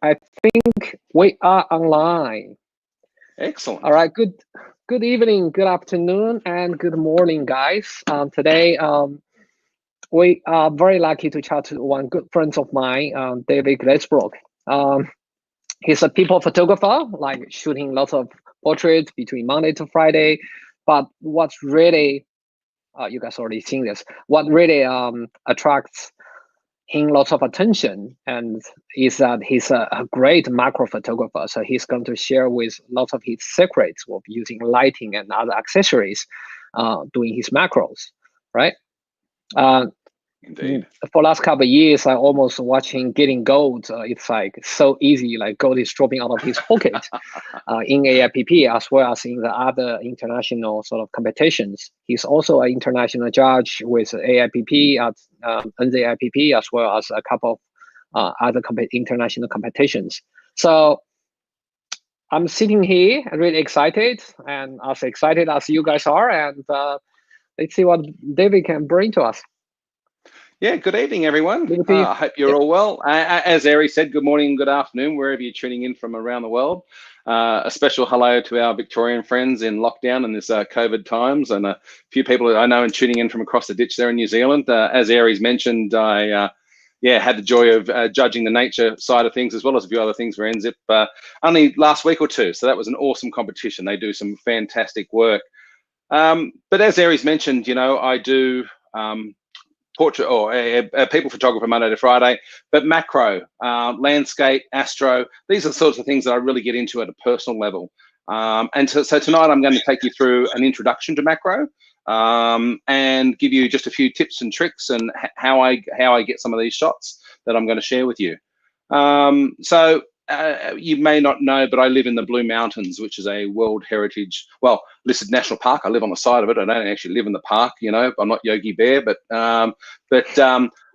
I think we are online. Excellent. All right. Good evening, good afternoon, and good morning, guys. Today, we are very lucky to chat to one good friend of mine, David Glazebrook. Um, he's a people photographer, like shooting lots of portraits between Monday to Friday. But what's really, you guys already seen this. What really attracts him lots of attention and is that he's a great macro photographer. So he's going to share with lots of his secrets of using lighting and other accessories, doing his macros, right? Uh, Indeed. for last couple of years, I almost watching getting gold. It's like so easy, like gold is dropping out of his pocket in AIPP as well as in the other international sort of competitions. He's also an international judge with AIPP at NZIPP as well as a couple of other international competitions. So I'm sitting here really excited and as excited as you guys are, and let's see what David can bring to us. Yeah, good evening, everyone. Good to you. I hope you're all well. As Ari said, good morning, good afternoon, wherever you're tuning in from around the world. A special hello to our Victorian friends in lockdown in this COVID times, and a few people I know and tuning in from across the ditch there in New Zealand. As Ari's mentioned, I had the joy of judging the nature side of things as well as a few other things for NZIP only last week or two. So that was an awesome competition. They do some fantastic work. But as Ari's mentioned, you know, I do portrait or a people photographer Monday to Friday, but macro, landscape, astro, these are the sorts of things that I really get into at a personal level. So tonight I'm going to take you through an introduction to macro and give you just a few tips and tricks and how I get some of these shots that I'm going to share with you. You may not know, but I live in the Blue Mountains, which is a World Heritage, listed national park. I live on the side of it. I don't actually live in the park, you know. I'm not Yogi Bear, but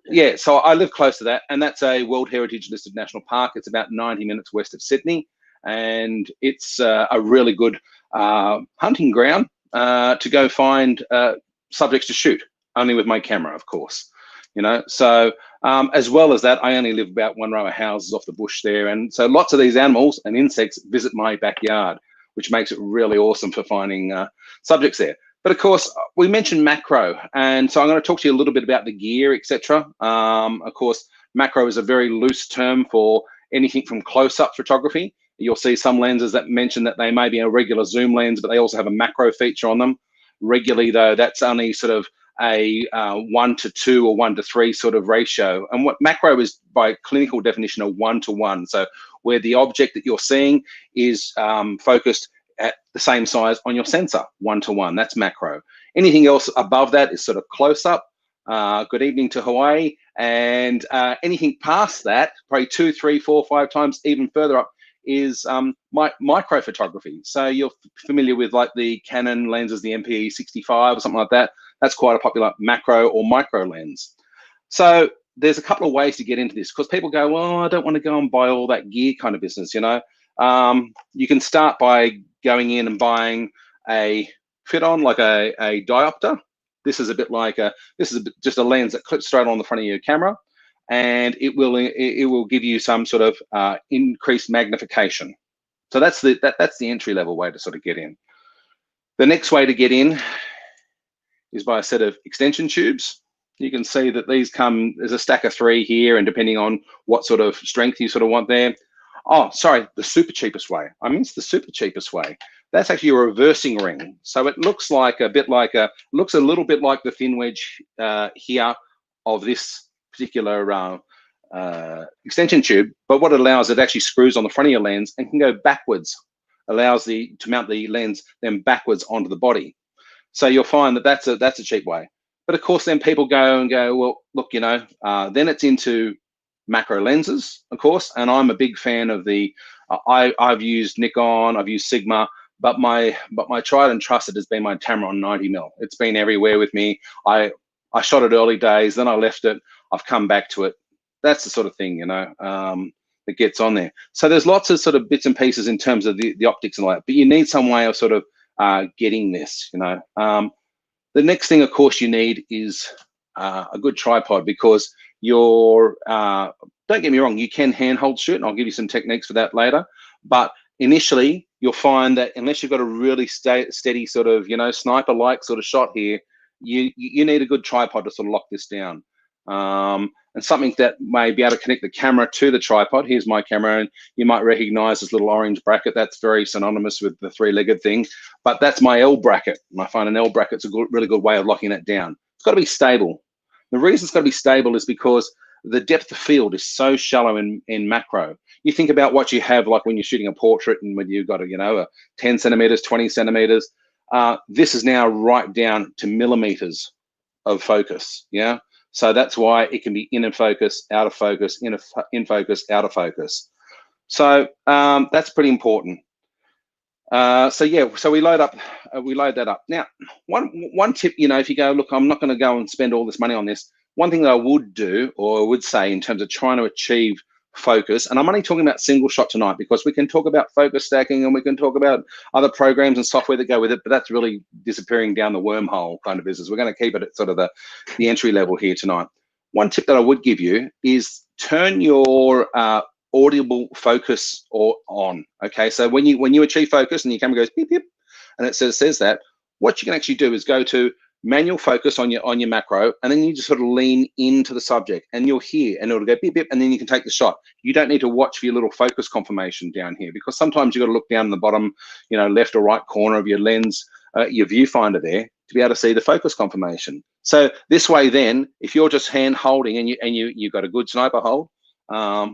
yeah. So I live close to that, and that's a World Heritage listed national park. It's about 90 minutes west of Sydney, and it's a really good hunting ground to go find subjects to shoot. Only with my camera, of course. You know, so as well as that, I only live about one row of houses off the bush there. And so lots of these animals and insects visit my backyard, which makes it really awesome for finding subjects there. But of course, we mentioned macro. And so I'm going to talk to you a little bit about the gear, etc. Of course, macro is a very loose term for anything from close-up photography. You'll see some lenses that mention that they may be a regular zoom lens, but they also have a macro feature on them. Regularly, though, that's only sort of a 1:2 or 1:3 sort of ratio. And what macro is by clinical definition a 1:1. So where the object that you're seeing is focused at the same size on your sensor, 1:1, that's macro. Anything else above that is sort of close up, good evening to Hawaii, and anything past that, probably 2, 3, 4, 5 times even further up, is micro photography. So you're familiar with like the Canon lenses, the MPE 65 or something like that. That's quite a popular macro or micro lens. So there's a couple of ways to get into this because people go, well, I don't want to go and buy all that gear kind of business, you know. You can start by going in and buying a fit-on, like a diopter. This is a bit like just a lens that clips straight on the front of your camera, and it will give you some sort of increased magnification. So that's the entry level way to sort of get in. The next way to get in is by a set of extension tubes. You can see that these come, there's a stack of 3 here, and depending on what sort of strength you sort of want there. Oh, sorry, the super cheapest way. I mean, it's the super cheapest way. That's actually a reversing ring. So it looks like looks a little bit like the thin wedge here of this particular extension tube, but what it allows, it actually screws on the front of your lens and can go backwards, allows to mount the lens then backwards onto the body. So you'll find that that's a cheap way. But of course, then people go, well, look, you know, then it's into macro lenses, of course. And I'm a big fan of the, I've used Nikon, I've used Sigma, but my tried and trusted has been my Tamron 90mm. It's been everywhere with me. I shot it early days, then I left it. I've come back to it. That's the sort of thing, you know, that gets on there. So there's lots of sort of bits and pieces in terms of the optics and all that, but you need some way of sort of getting this, you know. The next thing, of course, you need is a good tripod, because your don't get me wrong, you can handhold shoot, and I'll give you some techniques for that later. But initially, you'll find that unless you've got a really steady sort of, you know, sniper-like sort of shot here, you need a good tripod to sort of lock this down. And something that may be able to connect the camera to the tripod. Here's my camera, and you might recognize this little orange bracket. That's very synonymous with the three-legged thing, but that's my L bracket. And I find an L bracket's a really good way of locking that down. It's got to be stable. The reason it's got to be stable is because the depth of field is so shallow in macro. You think about what you have, like when you're shooting a portrait and when you've got a, you know, a 10 centimeters, 20 centimeters. This is now right down to millimeters of focus. Yeah. So that's why it can be in focus, out of focus, in focus, out of focus. So that's pretty important. So yeah, so we load that up. Now, one tip, you know, if you go, look, I'm not going to go and spend all this money on this. One thing that I would do, or would say in terms of trying to achieve focus, and I'm only talking about single shot tonight because we can talk about focus stacking and we can talk about other programs and software that go with it, but that's really disappearing down the wormhole kind of business. We're going to keep it at sort of the entry level here tonight. One tip that I would give you is turn your audible focus on. Okay, so when you achieve focus and your camera goes beep beep, and it says that, what you can actually do is go to manual focus on your macro, and then you just sort of lean into the subject, and you'll hear, and it'll go beep beep, and then you can take the shot. You don't need to watch for your little focus confirmation down here, because sometimes you've got to look down in the bottom, you know, left or right corner of your lens, your viewfinder there, to be able to see the focus confirmation. So this way, then, if you're just hand holding and you've got a good sniper hold,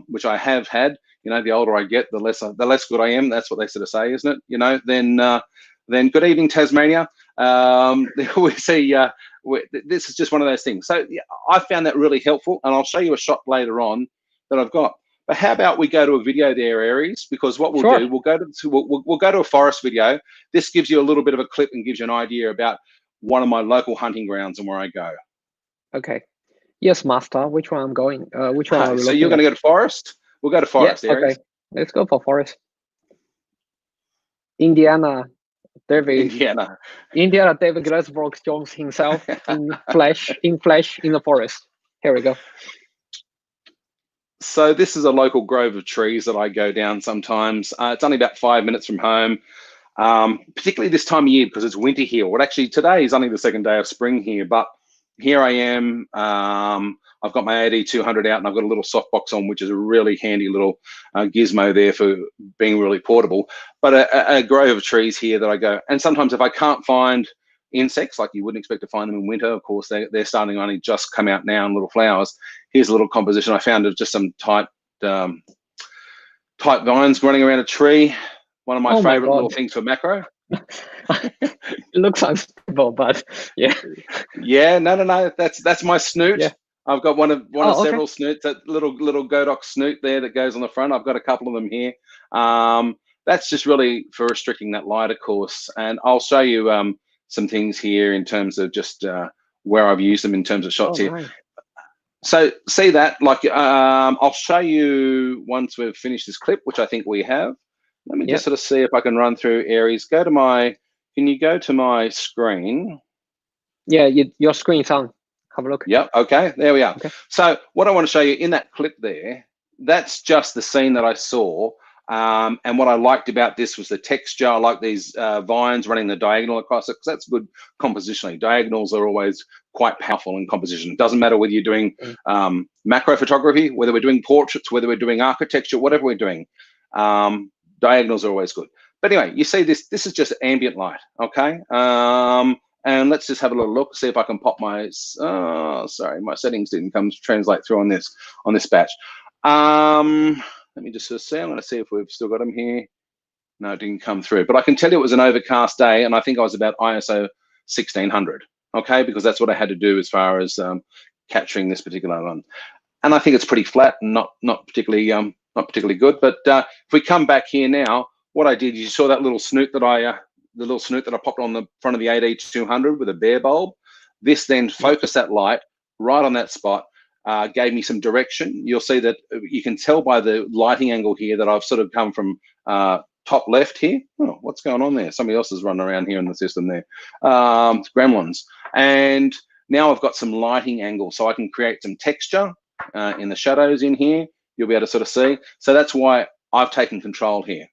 which I have had, you know, the older I get, the less good I am. That's what they sort of say, isn't it? You know, then good evening, Tasmania. We see this is just one of those things. So yeah, I found that really helpful, and I'll show you a shot later on that I've got. But how about we go to a video there, Aries? Because what we'll do, we'll go to a forest video. This gives you a little bit of a clip and gives you an idea about one of my local hunting grounds and where I go. Okay. Yes, master. Which one I'm going? Which one are we So you're going to go to forest? We'll go to forest, yeah, Aries. Okay. Let's go for forest. Indiana, David Glazebrook Jones himself in flesh in the forest. Here we go. So this is a local grove of trees that I go down sometimes. It's only about 5 minutes from home, particularly this time of year because it's winter here. Well, actually, today is only the second day of spring here, but here I am. I've got my AD200 out, and I've got a little softbox on, which is a really handy little gizmo there for being really portable. But a grove of trees here that I go, and sometimes if I can't find insects, like you wouldn't expect to find them in winter, of course, they're starting to only just come out now in little flowers. Here's a little composition I found of just some tight vines running around a tree. One of my favorite little things for macro. It looks unstable, but yeah. Yeah, no. That's my snoot. Yeah. I've got one of several snoots. That little Godox snoot there that goes on the front. I've got a couple of them here. That's just really for restricting that light, of course. And I'll show you some things here in terms of just where I've used them in terms of shots here. Right. So see that, like, I'll show you once we've finished this clip, which I think we have. Let me just sort of see if I can run through Aries. Can you go to my screen? Yeah, your screen's on. Have a look. Yep, okay, there we are. Okay. So what I want to show you in that clip there, that's just the scene that I saw. And what I liked about this was the texture. I like these vines running the diagonal across it, because that's good compositionally. Diagonals are always quite powerful in composition. It doesn't matter whether you're doing macro photography, whether we're doing portraits, whether we're doing architecture, whatever we're doing. Diagonals are always good. But anyway, you see this is just ambient light, okay? And let's just have a little look, see if I can pop my, sorry, my settings didn't translate through on this batch. Let me just see. I'm going to see if we've still got them here. No, it didn't come through. But I can tell you it was an overcast day, and I think I was about ISO 1600, okay? Because that's what I had to do as far as capturing this particular one. And I think it's pretty flat and not particularly good. But if we come back here now, what I did, you saw that little snoot that I popped on the front of the AD200 with a bare bulb. This then focused that light right on that spot. Gave me some direction. You'll see that you can tell by the lighting angle here that I've sort of come from top left here. Oh, what's going on there? Somebody else is running around here in the system there. Gremlins. And now I've got some lighting angle, so I can create some texture in the shadows in here. you'll be able to sort of see. So that's why I've taken control here.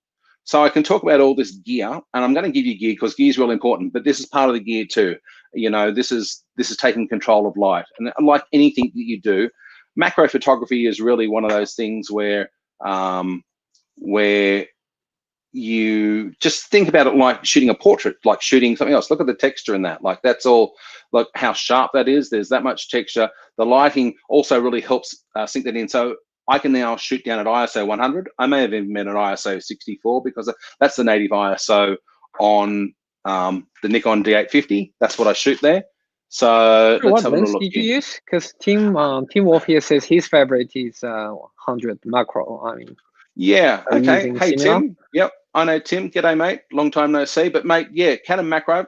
So I can talk about all this gear, and I'm going to give you gear because gear is really important, but this is part of the gear too. You know, this is taking control of light. And like anything that you do, macro photography is really one of those things where you just think about it like shooting a portrait, like shooting something else. Look at the texture in that. Like that's all, like how sharp that is. There's that much texture. The lighting also really helps sink that in. So I can now shoot down at ISO 100. I may have even been at ISO 64 because that's the native ISO on the Nikon D850. That's what I shoot there. So let's What have a little lens look did you here. use? Because Tim Wolf here says his favorite is 100 macro. I mean, Yeah, are you okay. using Hey, similar? Tim. Yep, I know Tim. G'day, mate. Long time no see. But, mate, yeah, Canon macro.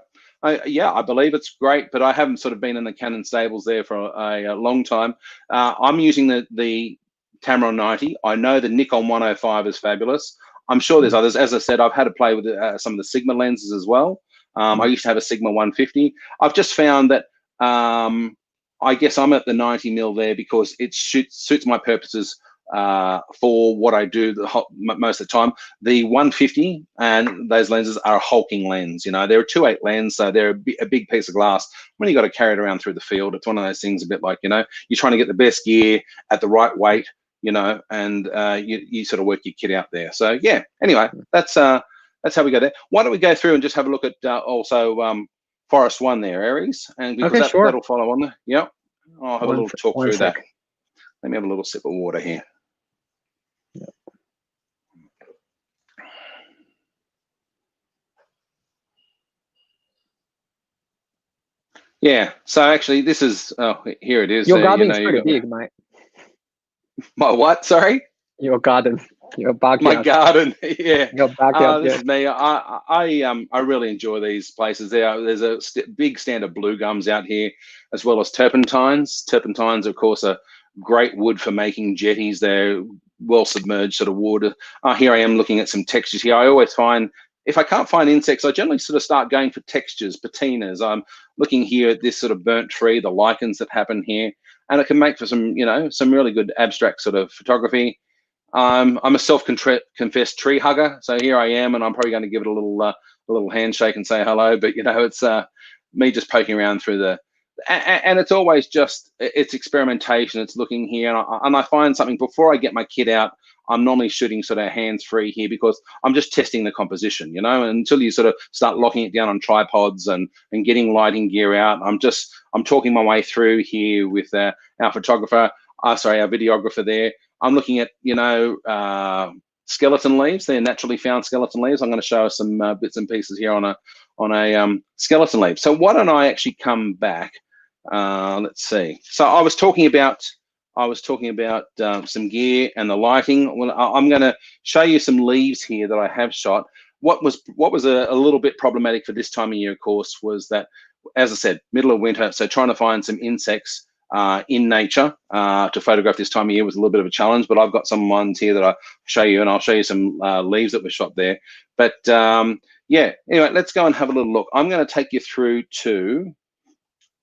Yeah, I believe it's great, but I haven't sort of been in the Canon stables there for a long time. I'm using the Tamron 90. I know the Nikon 105 is fabulous. I'm sure there's others. As I said, I've had to play with some of the Sigma lenses as well. I used to have a Sigma 150. I've just found that I guess I'm at the 90mm there because it suits my purposes for what I do most of the time. The 150 and those lenses are a hulking lens. You know, they're a 2.8 lens, so they're a big piece of glass. When you got to carry it around through the field, it's one of those things a bit like, you know, you're trying to get the best gear at the right weight, you know, and you sort of work your kit out there. So yeah, anyway, that's how we go there. Why don't we go through and just have a look at also Forest One there, Aries, and because Okay, sure. that'll follow on there. Yep, I'll have a little talk one through sec. that. Let me have a little sip of water here. Yeah, so actually this is, here it is. Your There, you garden know, is you pretty got big, mate. my what? Sorry, Your garden, your my backyard. garden. Yeah, Your backyard. this Yeah. is me. I really enjoy these places. There's a big stand of blue gums out here, as well as turpentines. Turpentines, of course, are great wood for making jetties. They're well submerged sort of wood. Here I am looking at some textures here. I always find, if I can't find insects, I generally sort of start going for textures, patinas. I'm looking here at this sort of burnt tree, the lichens that happen here, and it can make for some, you know, some really good abstract sort of photography. I'm a self-confessed tree hugger, so here I am, and I'm probably going to give it a little handshake and say hello. But you know, it's me just poking around through and it's always just, it's experimentation. It's looking here, and I find something before I get my kit out. I'm normally shooting sort of hands-free here because I'm just testing the composition, you know. And until you sort of start locking it down on tripods and getting lighting gear out, I'm talking my way through here with our photographer. Sorry, our videographer there. I'm looking at, you know, skeleton leaves. They're naturally found skeleton leaves. I'm going to show us some bits and pieces here on a skeleton leaf. So why don't I actually come back? Let's see. So I was talking about some gear and the lighting. Well, I'm going to show you some leaves here that I have shot. What was a little bit problematic for this time of year, of course, was that, as I said, middle of winter. So trying to find some insects in nature to photograph this time of year was a little bit of a challenge, but I've got some ones here that I'll show you, and I'll show you some leaves that were shot there. But yeah, anyway, let's go and have a little look. I'm going to take you through to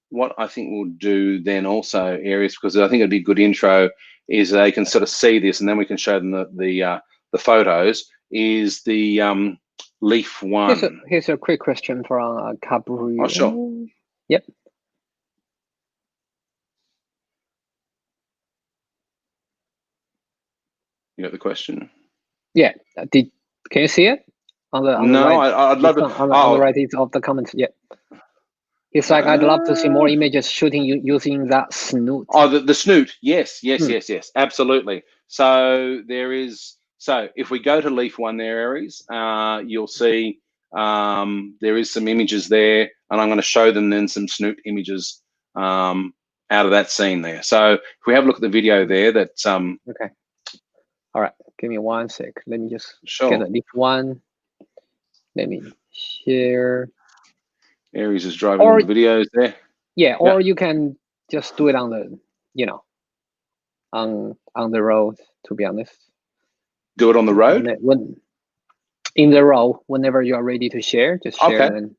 what I think we'll do then also, Aries, because I think it'd be a good intro, is they can sort of see this, and then we can show them the photos, is the Leaf One. Here's a quick question from Cabrio. Oh, sure. Yep. You got the question? Yeah. Can you see it on the No, right? I'd love to. On the right is of the comment. Yeah. It's like I'd love to see more images shooting using that snoot. Oh, the snoot. Yes, absolutely. So there is. So if we go to Leaf One there, Aries, you'll see there is some images there, and I'm going to show them then some snoot images out of that scene there. So if we have a look at the video there, that's Okay. All right. Give me 1 sec. Let me just sure. get a Leaf One. Let me share. Aries is driving all the videos there. Yeah, or you can just do it on the, you know, on the road. To be honest. Do it on the road. When in the row, whenever you are ready to share, just share and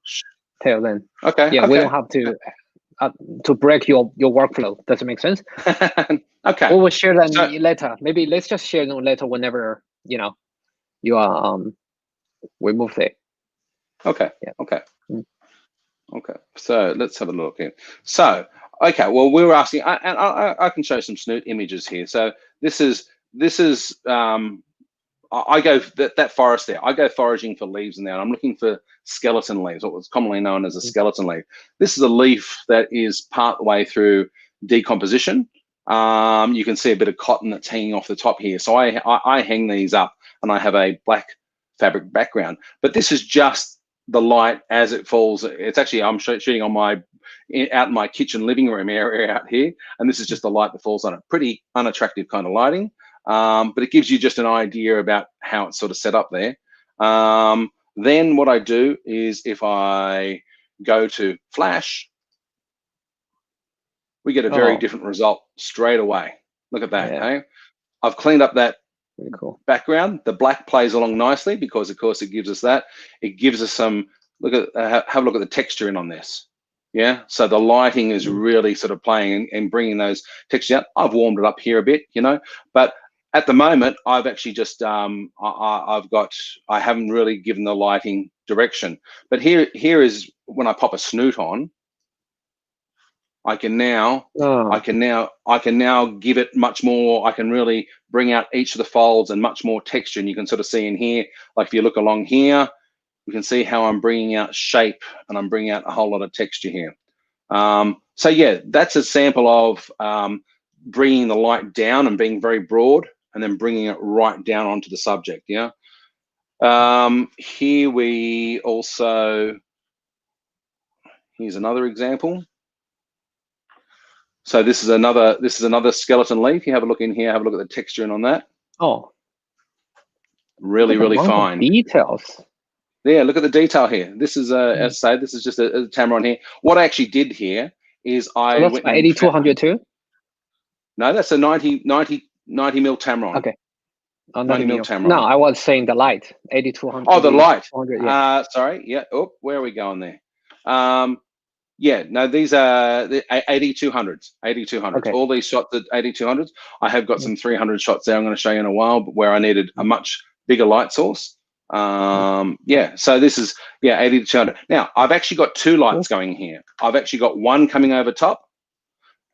tell them. Okay. Yeah, okay. we don't have to to break your workflow. Does it make sense? Okay. We will share them So, later. Maybe let's just share them later whenever you are we move there. okay. Yeah. Okay. Mm. Okay. So let's have a look here. So, okay. Well, we were asking, and I can show some snoot images here. So this is I go that forest there. I go foraging for leaves in there. And I'm looking for skeleton leaves, what's commonly known as a skeleton leaf. This is a leaf that is part the way through decomposition. You can see a bit of cotton that's hanging off the top here. So I hang these up, and I have a black fabric background. But this is just the light as it falls. It's actually, I'm shooting on out in my kitchen living room area out here, and this is just the light that falls on it. Pretty unattractive kind of lighting. But it gives you just an idea about how it's sort of set up there. Then what I do is, if I go to Flash, we get a very different result straight away. Look at that. Yeah. Hey, I've cleaned up that cool background. The black plays along nicely because, of course, it gives us that. It gives us some, look at, have a look at the texture in on this. Yeah, so the lighting is really sort of playing and bringing those textures out. I've warmed it up here a bit, but at the moment, I've actually just I haven't really given the lighting direction. But here is when I pop a snoot on, I can now give it much more. I can really bring out each of the folds and much more texture. And you can sort of see in here, like if you look along here, you can see how I'm bringing out shape and I'm bringing out a whole lot of texture here. So yeah, that's a sample of bringing the light down and being very broad, and then bringing it right down onto the subject. Yeah. Here we also, here's another example. So this is another skeleton leaf. You have a look in here. Have a look at the texture in on that. Oh, really fine details. Yeah, look at the detail here. This is as I say, this is just a Tamron here. What I actually did here is I that's went 8200 too. No, that's a 90 mil Tamron. Okay. 90 mil Tamron. No, I was saying the light, 8200. Oh, the light. Yeah. Sorry. Yeah. Oh, where are we going there? Yeah. No, these are the 8200s. 8200s. Okay. All these shots at 8200s. I have got some 300 shots there. I'm going to show you in a while, but where I needed a much bigger light source. Yeah. So this is 80 to 200. Now I've actually got two lights going here. I've actually got one coming over top.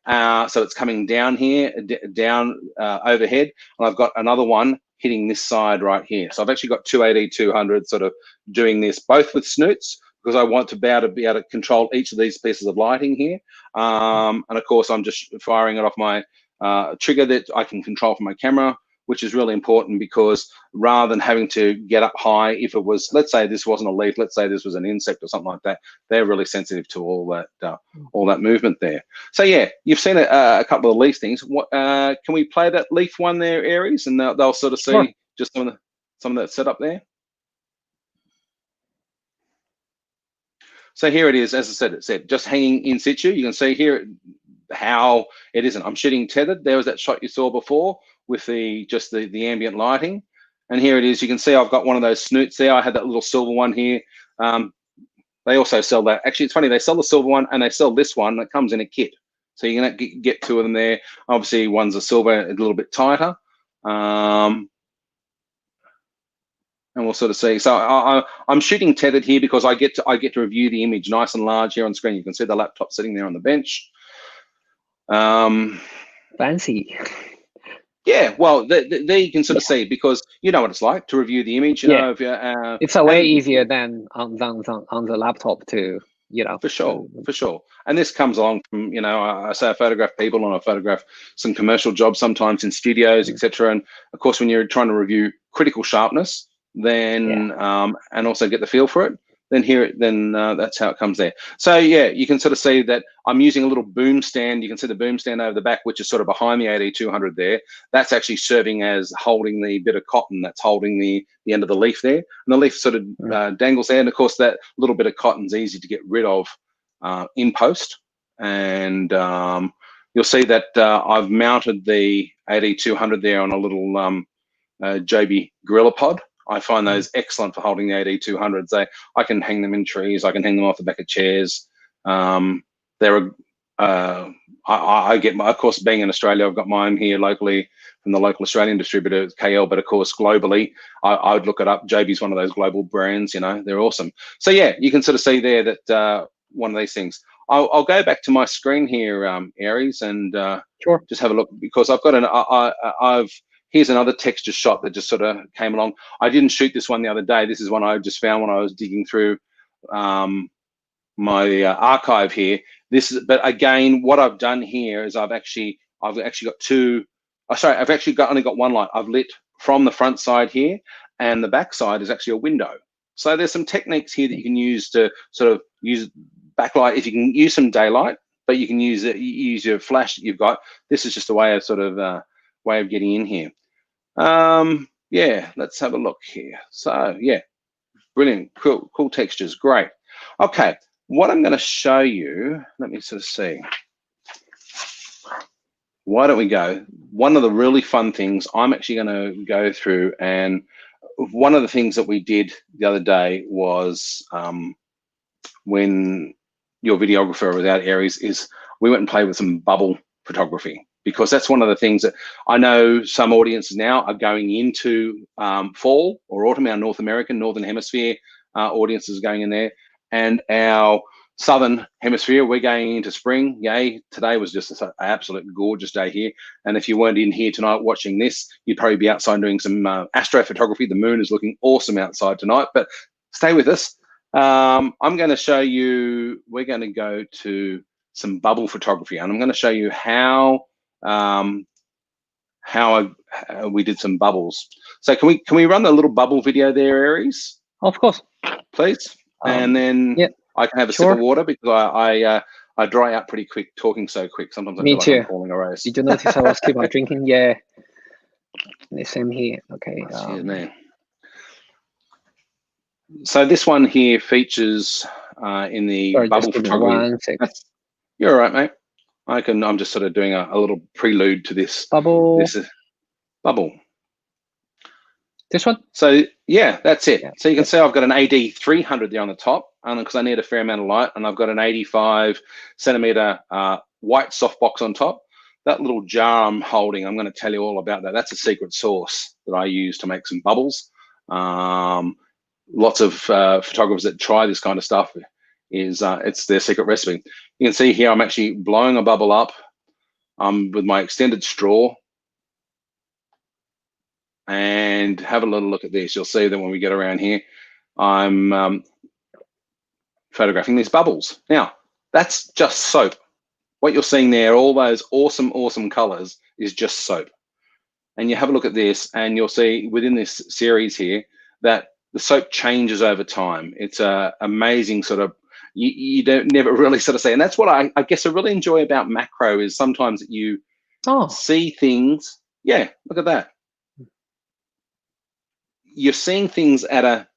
So it's coming down here, down overhead, and I've got another one hitting this side right here. So I've actually got two 8200 sort of doing this, both with snoots, because I want to be able to control each of these pieces of lighting here. And of course, I'm just firing it off my trigger that I can control from my camera, which is really important, because rather than having to get up high, if it was, let's say this wasn't a leaf, let's say this was an insect or something like that, they're really sensitive to all that movement there. So yeah, you've seen a couple of leaf things. What can we play that leaf one there, Aries, and they'll sort of see just some of that setup there. So here it is, as I said, it said just hanging in situ. You can see here how it isn't. I'm shooting tethered. There was that shot you saw before with the ambient lighting, and here it is. You can see I've got one of those snoots there. I had that little silver one here. They also sell that. Actually, it's funny, they sell the silver one and they sell this one that comes in a kit. So you're gonna get two of them there. Obviously, one's a silver, a little bit tighter. And we'll sort of see. So I'm shooting tethered here because I get to review the image nice and large here on screen. You can see the laptop sitting there on the bench. Fancy. Yeah, well, there you can sort of see, because you know what it's like to review the image. You know, if it's a way easier than on the laptop to, For sure. And this comes along from, I say I photograph people and I photograph some commercial jobs sometimes in studios, etc. And of course, when you're trying to review critical sharpness, then and also get the feel for it, then that's how it comes there. So yeah, you can sort of see that I'm using a little boom stand. You can see the boom stand over the back, which is sort of behind the 8200 there. That's actually serving as holding the bit of cotton that's holding the end of the leaf there. And the leaf sort of dangles there. And of course, that little bit of cotton's easy to get rid of in post. And you'll see that I've mounted the 8200 there on a little Joby Gorilla Pod. I find those excellent for holding the 8200s. I can hang them in trees. I can hang them off the back of chairs. They're I get my, of course, being in Australia, I've got mine here locally from the local Australian distributor, KL, but of course, globally, I would look it up. JB's one of those global brands, you know, they're awesome. So yeah, you can sort of see there that one of these things. I'll go back to my screen here, Aries, and Sure. just have a look, because I've got here's another texture shot that just sort of came along. I didn't shoot this one the other day. This is one I just found when I was digging through my archive here. But again, what I've done here is I've actually got two. Oh, sorry, I've actually only got one light. I've lit from the front side here, and the back side is actually a window. So there's some techniques here that you can use to sort of use backlight. If you can use some daylight, but you can use your flash that you've got. This is just a way of sort of way of getting in here. Yeah, let's have a look here. So yeah, brilliant, cool textures, great. Okay, what I'm going to show you, let me sort of see. Why don't we go? One of the really fun things, I'm actually going to go through, and one of the things that we did the other day was when your videographer was out, Aries, is we went and played with some bubble photography, because that's one of the things that I know some audiences now are going into fall or autumn. Our Northern Hemisphere audiences are going in there, and our Southern Hemisphere, we're going into spring. Yay, today was just an absolute gorgeous day here. And if you weren't in here tonight watching this, you'd probably be outside doing some astrophotography. The moon is looking awesome outside tonight, but stay with us. I'm going to show you, we're going to go to some bubble photography, and I'm going to show you how we did some bubbles. So can we run the little bubble video there, Aries? Of course. Please. And then yeah, I can have a sip of water, because I dry out pretty quick talking so quick. Sometimes I feel like I'm calling a race. Did you notice I was keep on drinking? Yeah. The same here. Okay. Cheers, man. So this one here features in the bubble photography. You're all right, mate. I'm just sort of doing a little prelude to this. Bubble. This is bubble. This one? So yeah, that's it. Yeah. So you can see I've got an AD 300 there on the top, because I need a fair amount of light, and I've got an 85 centimeter white softbox on top. That little jar I'm holding, I'm going to tell you all about that. That's a secret sauce that I use to make some bubbles. Lots of photographers that try this kind of stuff, it's their secret recipe. You can see here I'm actually blowing a bubble up with my extended straw. And have a little look at this. You'll see that when we get around here, I'm photographing these bubbles. Now, that's just soap. What you're seeing there, all those awesome colors, is just soap. And you have a look at this, and you'll see within this series here that the soap changes over time. It's a amazing sort of, you don't never really sort of see. And that's what I guess I really enjoy about macro, is sometimes that you see things. Yeah, look at that. You're seeing things at a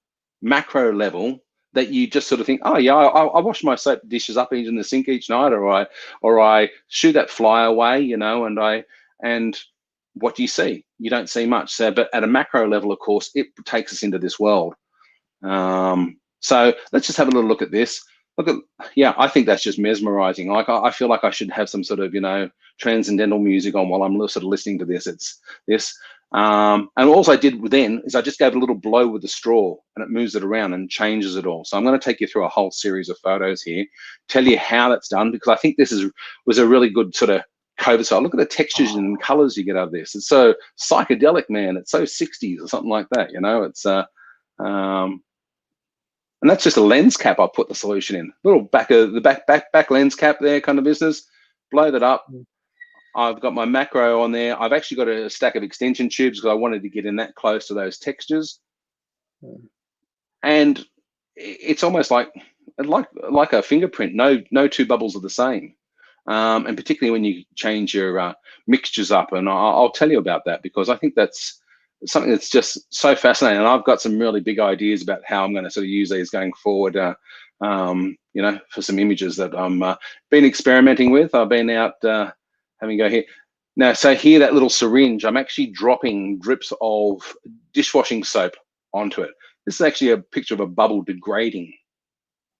macro level that you just sort of think, oh yeah, I wash my soap dishes up in the sink each night, or I shoo that fly away, you know, and what do you see? You don't see much. So, but at a macro level, of course, it takes us into this world. So let's just have a little look at this. Look at, yeah, I think that's just mesmerizing. Like I feel like I should have some sort of, you know, transcendental music on while I'm sort of listening to this. It's this. And all I did then is I just gave it a little blow with the straw, and it moves it around and changes it all. So I'm going to take you through a whole series of photos here, tell you how that's done, because I think this was a really good sort of COVID style. Look at the textures and colors you get out of this. It's so psychedelic, man. It's so 60s or something like that, you know. It's and that's just a lens cap I put the solution in. Little back lens cap there kind of business. Blow that up. I've got my macro on there. I've actually got a stack of extension tubes because I wanted to get in that close to those textures. And it's almost like a fingerprint. No two bubbles are the same. And particularly when you change your mixtures up. And I'll tell you about that, because I think that's something that's just so fascinating. And I've got some really big ideas about how I'm going to sort of use these going forward, you know, for some images that I'm been experimenting with. I've been out having a go here. Now, so here, that little syringe, I'm actually dropping drips of dishwashing soap onto it. This is actually a picture of a bubble degrading.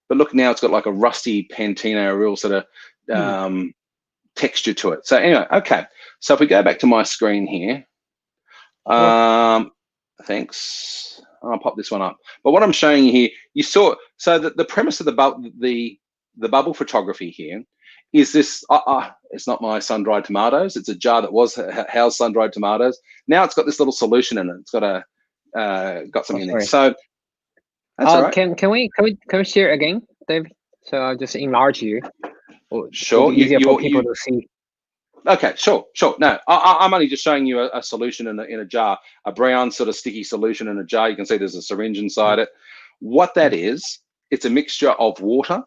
But look, now it's got like a rusty patina, a real sort of texture to it. So anyway, okay. So if we go back to my screen here, thanks. I'll pop this one up. But what I'm showing you here, you saw, so that the premise of the bubble photography here is this, it's not my sun-dried tomatoes. It's a jar that was housed sun-dried tomatoes. Now it's got this little solution in it. It's got got something in there. So that's all right. Can we share again, Dave? So I'll just enlarge here. Sure. It'll be easier for people to see. Okay, sure. No, I'm only just showing you a solution in a jar, a brown sort of sticky solution in a jar. You can see there's a syringe inside it. What that is, it's a mixture of water,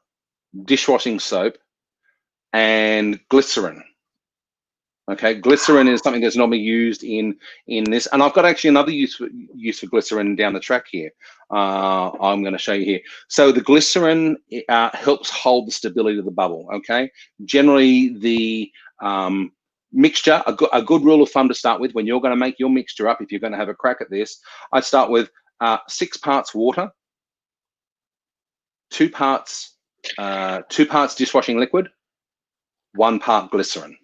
dishwashing soap, and glycerin. Okay, glycerin is something that's normally used in this, and I've got actually another use for glycerin down the track here. I'm going to show you here. So the glycerin helps hold the stability of the bubble. Okay, generally the mixture, a good rule of thumb to start with when you're going to make your mixture up, if you're going to have a crack at this, I'd start with 6 parts water, 2 parts dishwashing liquid, 1 part glycerin.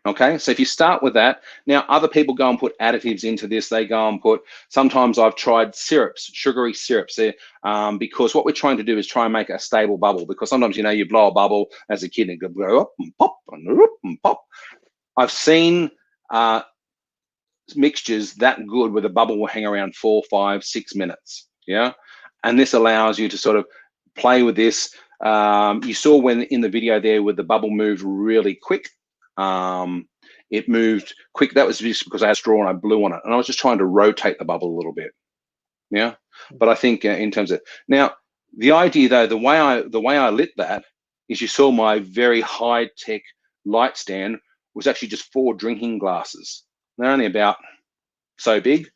Okay, so if you start with that, now other people go and put additives into this. They go and put, sometimes I've tried syrups, sugary syrups there, because what we're trying to do is try and make a stable bubble, because sometimes, you know, you blow a bubble as a kid and it go up and pop and up and pop. I've seen mixtures that good where the bubble will hang around 4, 5, 6 minutes, yeah? And this allows you to sort of play with this. You saw when in the video there where the bubble moved really quick. It moved quick. That was just because I had straw and I blew on it, and I was just trying to rotate the bubble a little bit. Yeah, but I think in terms of now, the idea though, the way I lit that is, you saw my very high tech light stand was actually just 4 drinking glasses. They're only about so big,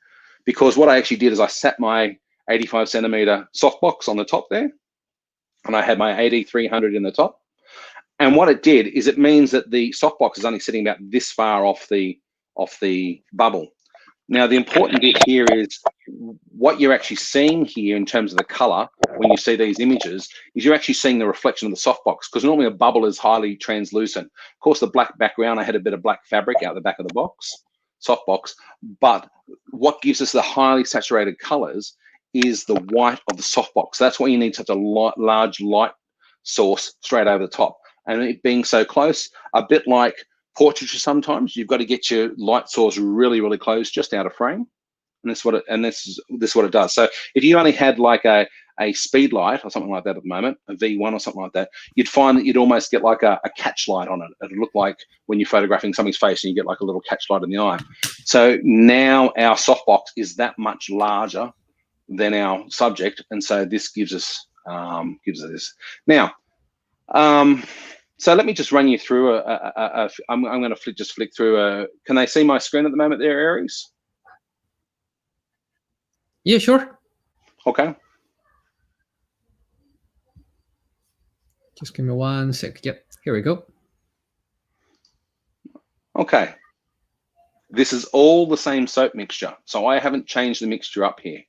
because what I actually did is I sat my 85 centimeter softbox on the top there, and I had my AD300 in the top. And what it did is it means that the softbox is only sitting about this far off the bubble. Now, the important bit here is what you're actually seeing here in terms of the color when you see these images is you're actually seeing the reflection of the softbox, because normally a bubble is highly translucent. Of course, the black background, I had a bit of black fabric out the back of the box, softbox, but what gives us the highly saturated colors is the white of the softbox. That's why you need such a large light source straight over the top. And it being so close, a bit like portraiture sometimes, you've got to get your light source really, really close, just out of frame. And this is what it does. So if you only had like a speed light or something like that at the moment, a V1 or something like that, you'd find that you'd almost get like a catch light on it. It'd look like when you're photographing somebody's face and you get like a little catch light in the eye. So now our softbox is that much larger than our subject, and so this gives us this. Now, so let me just run you through I'm going to just flick through can they see my screen at the moment there, Aries? Yeah, sure. Okay. Just give me 1 sec. Yep, here we go. Okay. This is all the same soap mixture, so I haven't changed the mixture up here.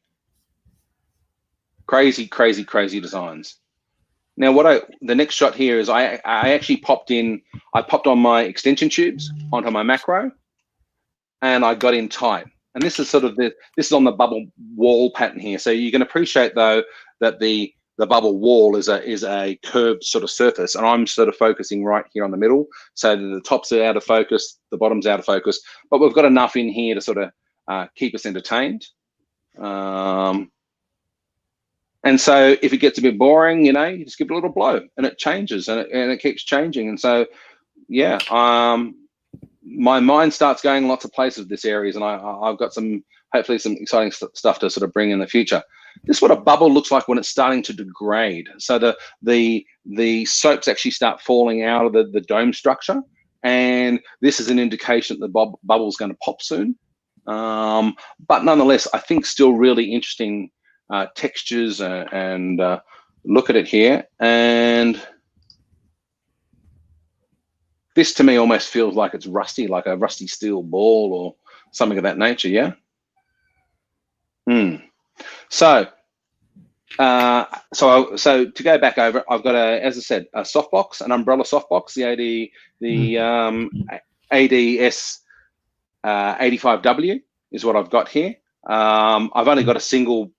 Crazy, crazy, crazy designs. Now, the next shot here is I actually popped on my extension tubes onto my macro, and I got in tight. And this is sort of this is on the bubble wall pattern here. So you can appreciate though that the bubble wall is a curved sort of surface, and I'm sort of focusing right here on the middle, so that the tops are out of focus, the bottom's out of focus, but we've got enough in here to sort of keep us entertained. And so if it gets a bit boring, you know, you just give it a little blow and it changes, and it keeps changing. And so, yeah, my mind starts going lots of places with this areas, and I've got hopefully some exciting stuff to sort of bring in the future. This is what a bubble looks like when it's starting to degrade. So the soaps actually start falling out of the dome structure, and this is an indication that the bubble's going to pop soon. But nonetheless, I think still really interesting textures, and look at it here, and this to me almost feels like it's rusty, like a rusty steel ball or something of that nature. Yeah. So So to go back over, I've got as I said, a softbox, an umbrella softbox, the ADS 85W is what I've got here. I've only got a single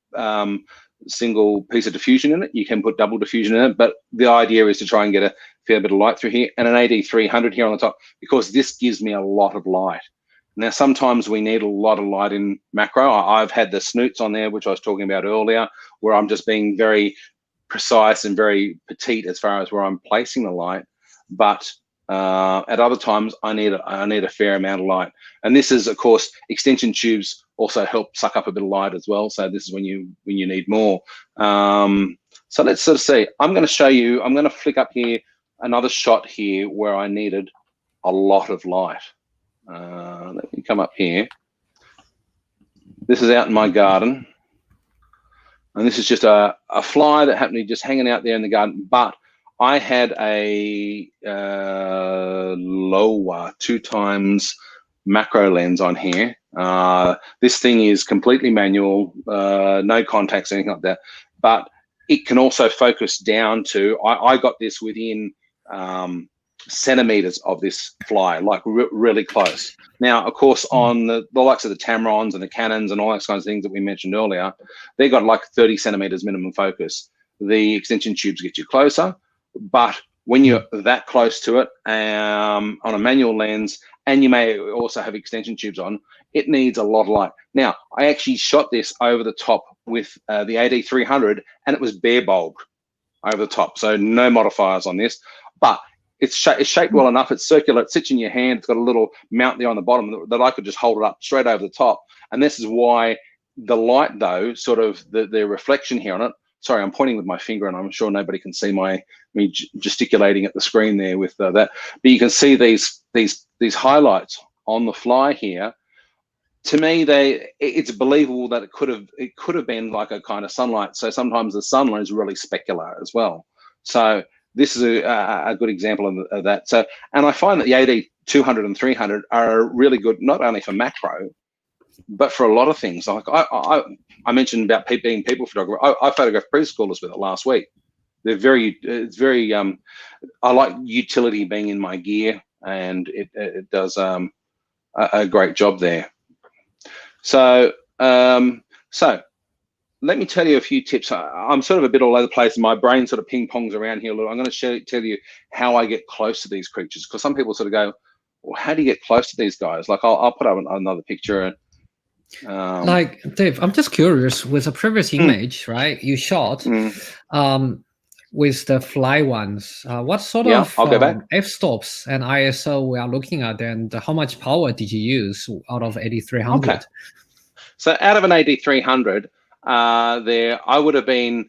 piece of diffusion in it. You can put double diffusion in it, but the idea is to try and get a fair bit of light through here, and an AD300 here on the top, because this gives me a lot of light. Now, sometimes we need a lot of light in macro. I've had the snoots on there, which I was talking about earlier, where I'm just being very precise and very petite as far as where I'm placing the light. But at other times, I need a fair amount of light. And this is, of course, extension tubes also help suck up a bit of light as well. So this is when you need more. So let's sort of see. I'm going to show you. I'm going to flick up here another shot here where I needed a lot of light. Let me come up here. This is out in my garden, and this is just a fly that happened to be just hanging out there in the garden. But I had a lower 2x macro lens on here. This thing is completely manual, no contacts, anything like that. But it can also focus down to. I got this within centimeters of this fly, like really close. Now, of course, on the likes of the Tamarons and the Canons and all those kinds of things that we mentioned earlier, they got like 30 centimeters minimum focus. The extension tubes get you closer, but when you're that close to it on a manual lens, and you may also have extension tubes on, it needs a lot of light. Now, I actually shot this over the top with the AD300, and it was bare bulbed over the top, so no modifiers on this, but it's shaped well enough. It's circular. It sits in your hand. It's got a little mount there on the bottom that I could just hold it up straight over the top. And this is why the light, though, sort of the reflection here on it. Sorry, I'm pointing with my finger, and I'm sure nobody can see me gesticulating at the screen there with that. But you can see these highlights on the fly here. To me, it's believable that it could have been like a kind of sunlight. So sometimes the sunlight is really specular as well. So this is a good example of that. So, and I find that the AD 200 and 300 are really good, not only for macro, but for a lot of things. Like I mentioned about being people photographer. I photographed preschoolers with it last week. It's very. I like utility being in my gear, and it does a great job there. So let me tell you a few tips. I'm sort of a bit all over the place, and my brain sort of ping-pongs around here a little. I'm going to tell you how I get close to these creatures, because some people sort of go, well, how do you get close to these guys? Like I'll put up another picture. Like, Dave, I'm just curious, with a previous image, right, you shot with the fly ones, what sort of f-stops and ISO we are looking at, and how much power did you use out of AD300? Okay. So out of an AD300, there I would have been,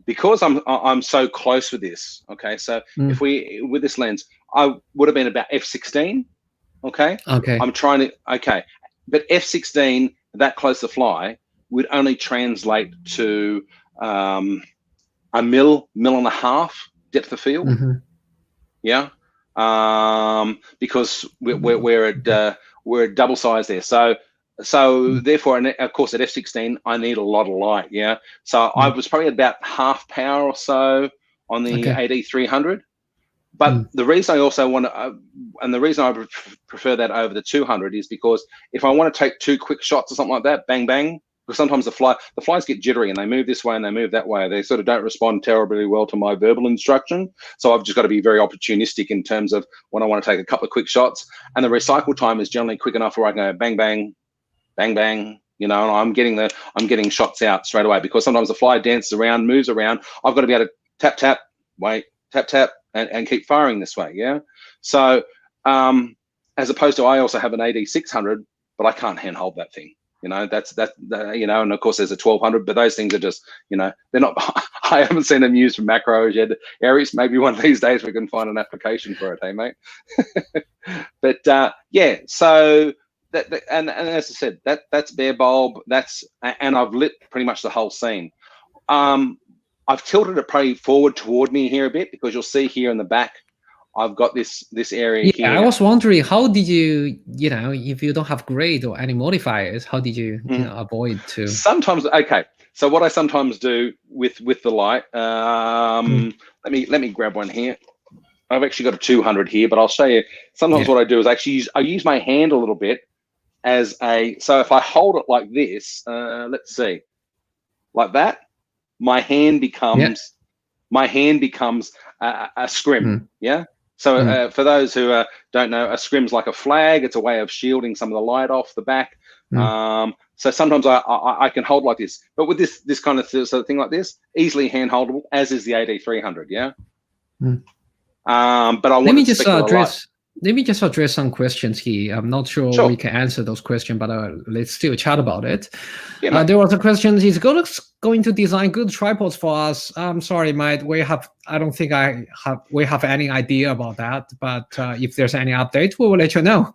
because I'm so close with this. Okay, so if with this lens, I would have been about f16. Okay. I'm trying to. Okay, but f16 that close to fly would only translate to a mil and a half depth of field. Yeah. Because we're at double size there. So therefore, and of course at f16, I need a lot of light. Yeah. So I was probably about half power or so on the AD300. But the reason I also want to, and the reason I prefer that over the 200 is because if I want to take two quick shots or something like that, bang, bang, because sometimes the flies get jittery and they move this way and they move that way. They sort of don't respond terribly well to my verbal instruction. So I've just got to be very opportunistic in terms of when I want to take a couple of quick shots. And the recycle time is generally quick enough where I can go bang, bang, bang, bang, you know, and I'm getting shots out straight away, because sometimes the fly dances around, moves around. I've got to be able to tap, tap, wait, tap, tap, and keep firing this way. Yeah. So as opposed to, I also have an AD600, but I can't handhold that thing. You know, that's you know, and of course there's a 1200, but those things are just, you know, they're not, I haven't seen them used for macros yet. Aries, maybe one of these days we can find an application for it, hey mate. But yeah, so that, and as I said, that's bare bulb, and I've lit pretty much the whole scene. I've tilted it probably forward toward me here a bit, because you'll see here in the back, I've got this area here. I was wondering, how did you, you know, if you don't have grade or any modifiers, how did you, you know, avoid to? Sometimes, okay. So what I sometimes do with the light, let me grab one here. I've actually got a 200 here, but I'll show you. Sometimes what I do is actually use my hand a little bit as a, so if I hold it like this, let's see, like that, my hand becomes a scrim. Yeah. So for those who don't know, a scrim's like a flag. It's a way of shielding some of the light off the back. So sometimes I can hold like this, but with this kind of sort of thing like this, easily hand holdable, as is the AD300. Yeah. But I want let me just address some questions here. I'm not sure we can answer those questions, but let's still chat about it. Yeah, there was a question: is Godox going to design good tripods for us? I'm sorry, mate. I don't think we have any idea about that. But if there's any update, we will let you know.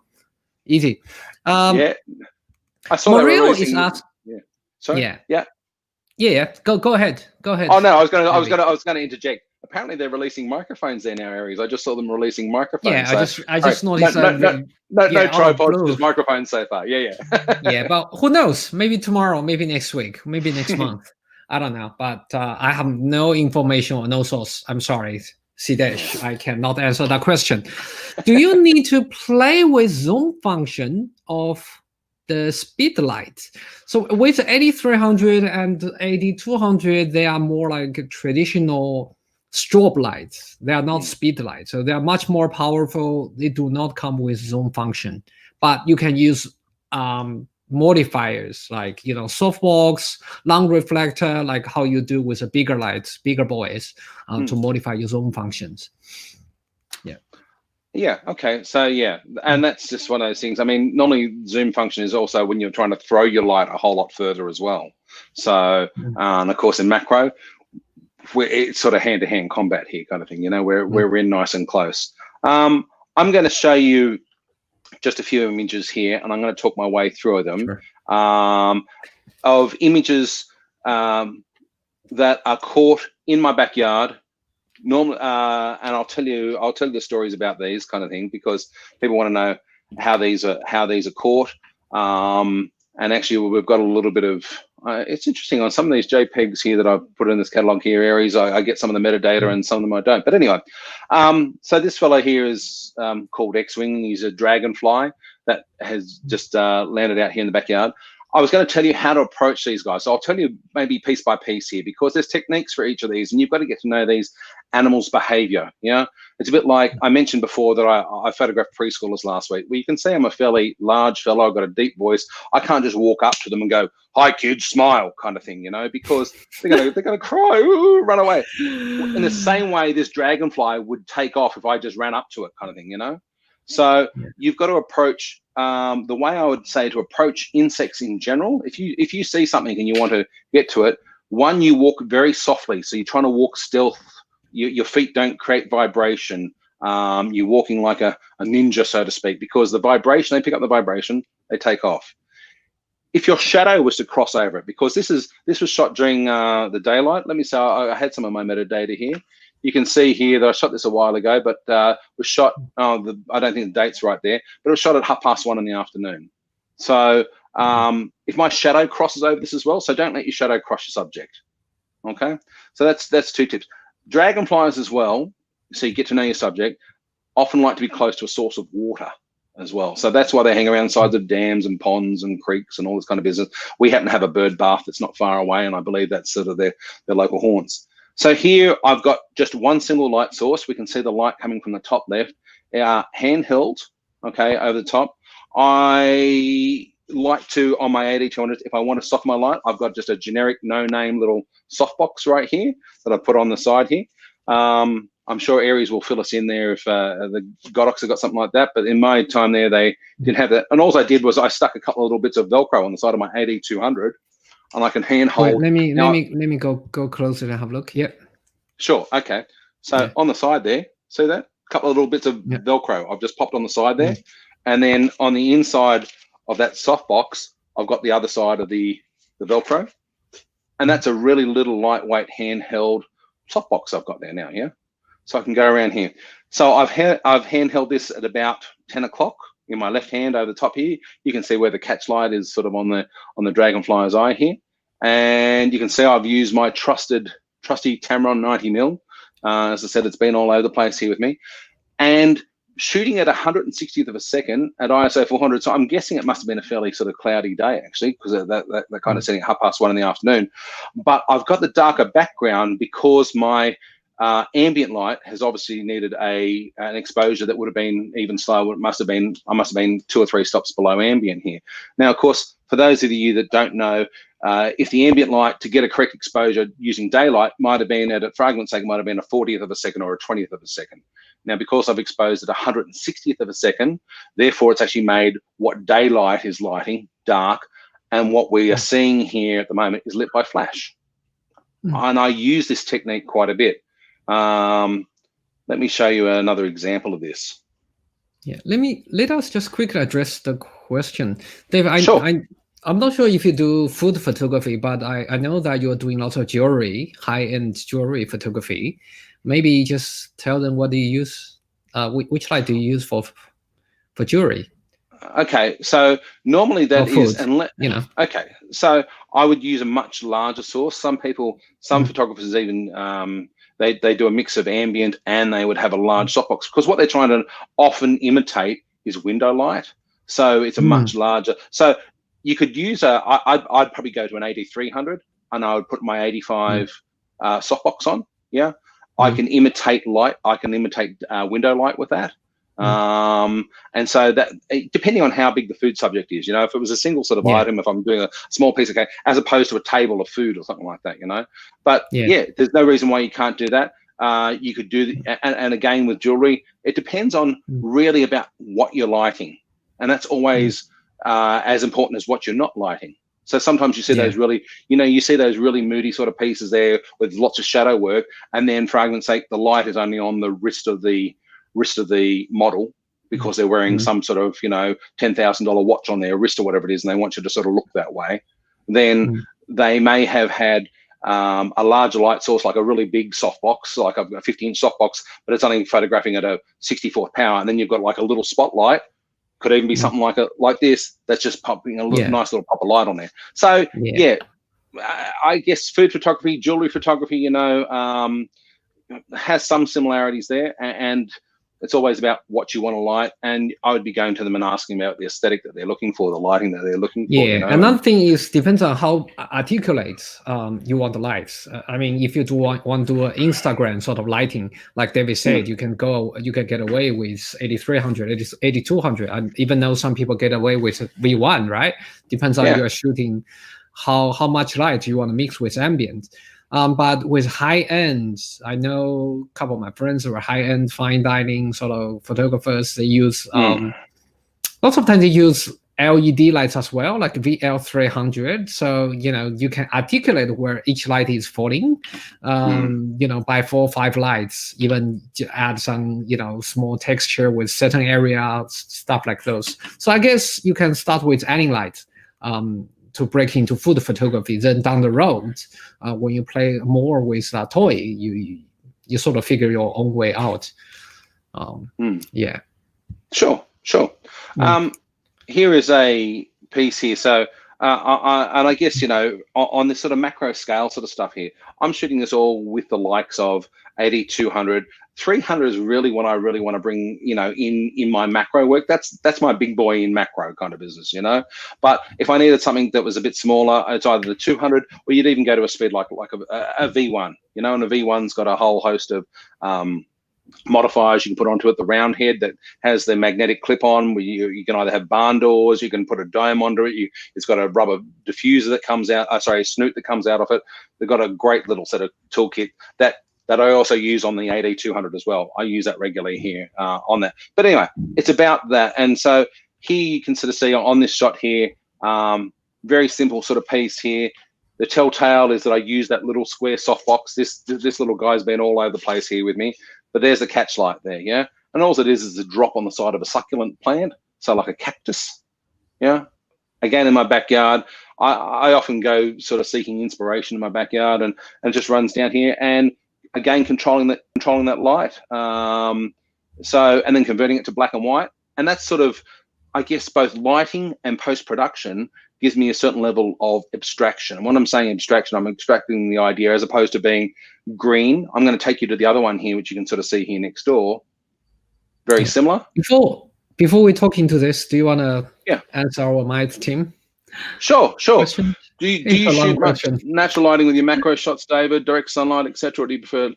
Easy. I saw Mario is asked. Yeah. Sorry. Yeah. Go ahead. Oh no, I was going to interject. Apparently they're releasing microphones there now, Aries. I just saw them releasing microphones. Yeah, I just noticed no tripods, just microphones so far. Yeah. Yeah, but who knows? Maybe tomorrow, maybe next week, maybe next month. I don't know, but I have no information or no source. I'm sorry, Sidesh, I cannot answer that question. Do you need to play with zoom function of the speed light? So with 8300 and 8200, they are more like traditional strobe lights. They are not speed lights, so they are much more powerful. They do not come with zoom function, but you can use modifiers like softbox, long reflector, like how you do with the bigger lights, bigger boys, to modify your zoom functions. Okay, so and that's just one of those things. I mean, normally zoom function is also when you're trying to throw your light a whole lot further as well. So of course in macro, it's sort of hand-to-hand combat here kind of thing, we're in nice and close. I'm going to show you just a few images here, and I'm going to talk my way through them. Of images that are caught in my backyard normally, and I'll tell you the stories about these kind of thing, because people want to know how these are caught. And actually we've got a little bit of it's interesting on some of these JPEGs here that I've put in this catalog here, Aries. I get some of the metadata and some of them I don't. But anyway, so this fellow here is called X-Wing. He's a dragonfly that has just landed out here in the backyard. I was going to tell you how to approach these guys. So I'll tell you maybe piece by piece here, because there's techniques for each of these, and you've got to get to know these animals' behavior. It's a bit like I mentioned before that I photographed preschoolers last week. Well, you can see I'm a fairly large fellow. I've got a deep voice. I can't just walk up to them and go, "Hi, kids, smile," kind of thing, because they're gonna cry, ooh, run away. In the same way, this dragonfly would take off if I just ran up to it, kind of thing, So you've got to approach. The way I would say to approach insects in general, if you see something and you want to get to it, one, you walk very softly. So you're trying to walk stealth. Your feet don't create vibration. You're walking like a ninja, so to speak, because the vibration, they pick up the vibration, they take off. If your shadow was to cross over it, because this was shot during the daylight. Let me say I had some of my metadata here. You can see here that I shot this a while ago, but was shot, I don't think the date's right there, but it was shot at 1:30 in the afternoon. So if my shadow crosses over this as well, so don't let your shadow cross your subject. Okay, so that's two tips. Dragonflies as well, so you get to know your subject, often like to be close to a source of water as well. So that's why they hang around sides of dams and ponds and creeks and all this kind of business. We happen to have a bird bath that's not far away, and I believe that's sort of their local haunts. So here I've got just one single light source. We can see the light coming from the top left, handheld, okay, over the top. I like to, on my 8200, if I want to soften my light, I've got just a generic no-name little softbox right here that I put on the side here. I'm sure Aries will fill us in there if the Godox have got something like that, but in my time there, they didn't have that. And all I did was I stuck a couple of little bits of Velcro on the side of my 8200, and I can hand hold. Wait, let me go closer and have a look. Yep. Sure. Okay. So on the side there, see that? A couple of little bits of Velcro I've just popped on the side there, and then on the inside of that softbox, I've got the other side of the Velcro, and that's a really little lightweight handheld softbox I've got there now. Yeah. So I can go around here. So I've handheld this at about 10 o'clock in my left hand over the top here. You can see where the catch light is sort of on the dragonfly's eye here. And you can see I've used my trusty Tamron 90mm. As I said, it's been all over the place here with me. And shooting at 160th of a second at ISO 400, so I'm guessing it must have been a fairly sort of cloudy day, actually, because that kind of setting at 1:30 in the afternoon. But I've got the darker background because my ambient light has obviously needed an exposure that would have been even slower. I must have been 2 or 3 stops below ambient here. Now, of course, for those of you that don't know, if the ambient light to get a correct exposure using daylight might have been, for argument's sake, might have been a 40th of a second or a 20th of a second. Now, because I've exposed at 160th of a second, therefore it's actually made what daylight is lighting dark, and what we are seeing here at the moment is lit by flash. And I use this technique quite a bit. Let me show you another example of this. Yeah, let us just quickly address the question, Dave. Sure. I'm not sure if you do food photography, but I know that you're doing lots of jewelry, high-end jewelry photography. Maybe just tell them what do you use, which light do you use for jewelry? Okay, so normally that is, Okay, so I would use a much larger source. Some photographers even they do a mix of ambient and they would have a large softbox, because what they're trying to often imitate is window light. So it's a much larger. So you could use I'd probably go to an 8300 and I would put my 85 softbox on. Yeah, I can imitate light. I can imitate window light with that. And so that, depending on how big the food subject is, if it was a single sort of item, if I'm doing a small piece of cake, as opposed to a table of food or something like that, But there's no reason why you can't do that. You could do, and again with jewelry, it depends on really about what you're lighting, and that's always as important as what you're not lighting. So sometimes you see those really, you see those really moody sort of pieces there with lots of shadow work, and then for argument's sake, the light is only on the wrist of the model because they're wearing some sort of $10,000 watch on their wrist or whatever it is, and they want you to sort of look that way. Then they may have had a larger light source, like a really big softbox, like a 50-inch softbox, but it's only photographing at a 64th power, and then you've got like a little spotlight. Could even be something like this that's just popping a little nice little pop of light on there. So I guess food photography, jewelry photography, has some similarities there, and it's always about what you want to light. And I would be going to them and asking about the aesthetic that they're looking for, the lighting that they're looking for. Another thing is depends on how articulate you want the lights. I mean, if you want to do an Instagram sort of lighting, like David said, you can get away with 8300, 8200, and even though some people get away with V1, right? Depends on you're shooting, how much light you want to mix with ambient. But with high end, I know a couple of my friends who are high end fine dining sort of photographers. They use lots of times they use LED lights as well, like VL300. So you can articulate where each light is falling. By 4 or 5 lights, even add some small texture with certain areas, stuff like those. So I guess you can start with any light. To break into food photography, then down the road, when you play more with a toy, you sort of figure your own way out. Sure. Here is a piece here. So, and I guess on this sort of macro scale sort of stuff here, I'm shooting this all with the likes of 80, 200, 300 is really what I really want to bring, in my macro work. That's my big boy in macro kind of business, But if I needed something that was a bit smaller, it's either the 200, or you'd even go to a speed like a V1, and a V1's got a whole host of modifiers you can put onto it. The round head that has the magnetic clip on, where you can either have barn doors, you can put a dome under it. It's got a rubber diffuser that comes out, snoot that comes out of it. They've got a great little set of toolkit that I also use on the AD200 as well. I use that regularly here on that. But anyway, it's about that. And so here you can sort of see on this shot here, very simple sort of piece here. The telltale is that I use that little square softbox. This little guy's been all over the place here with me. But there's the catch light there, yeah? And all it is a drop on the side of a succulent plant, so like a cactus, yeah? Again, in my backyard, I often go sort of seeking inspiration in my backyard, and it just runs down here, and again, controlling that light. And then converting it to black and white. And that's sort of, I guess, both lighting and post-production gives me a certain level of abstraction. And when I'm saying abstraction, I'm extracting the idea as opposed to being green. I'm going to take you to the other one here, which you can sort of see here next door. Very similar. Before we talk into this, do you want to answer our mate team? Sure. Question? Do you shoot much natural lighting with your macro shots, David? Direct sunlight, etc., or do you prefer?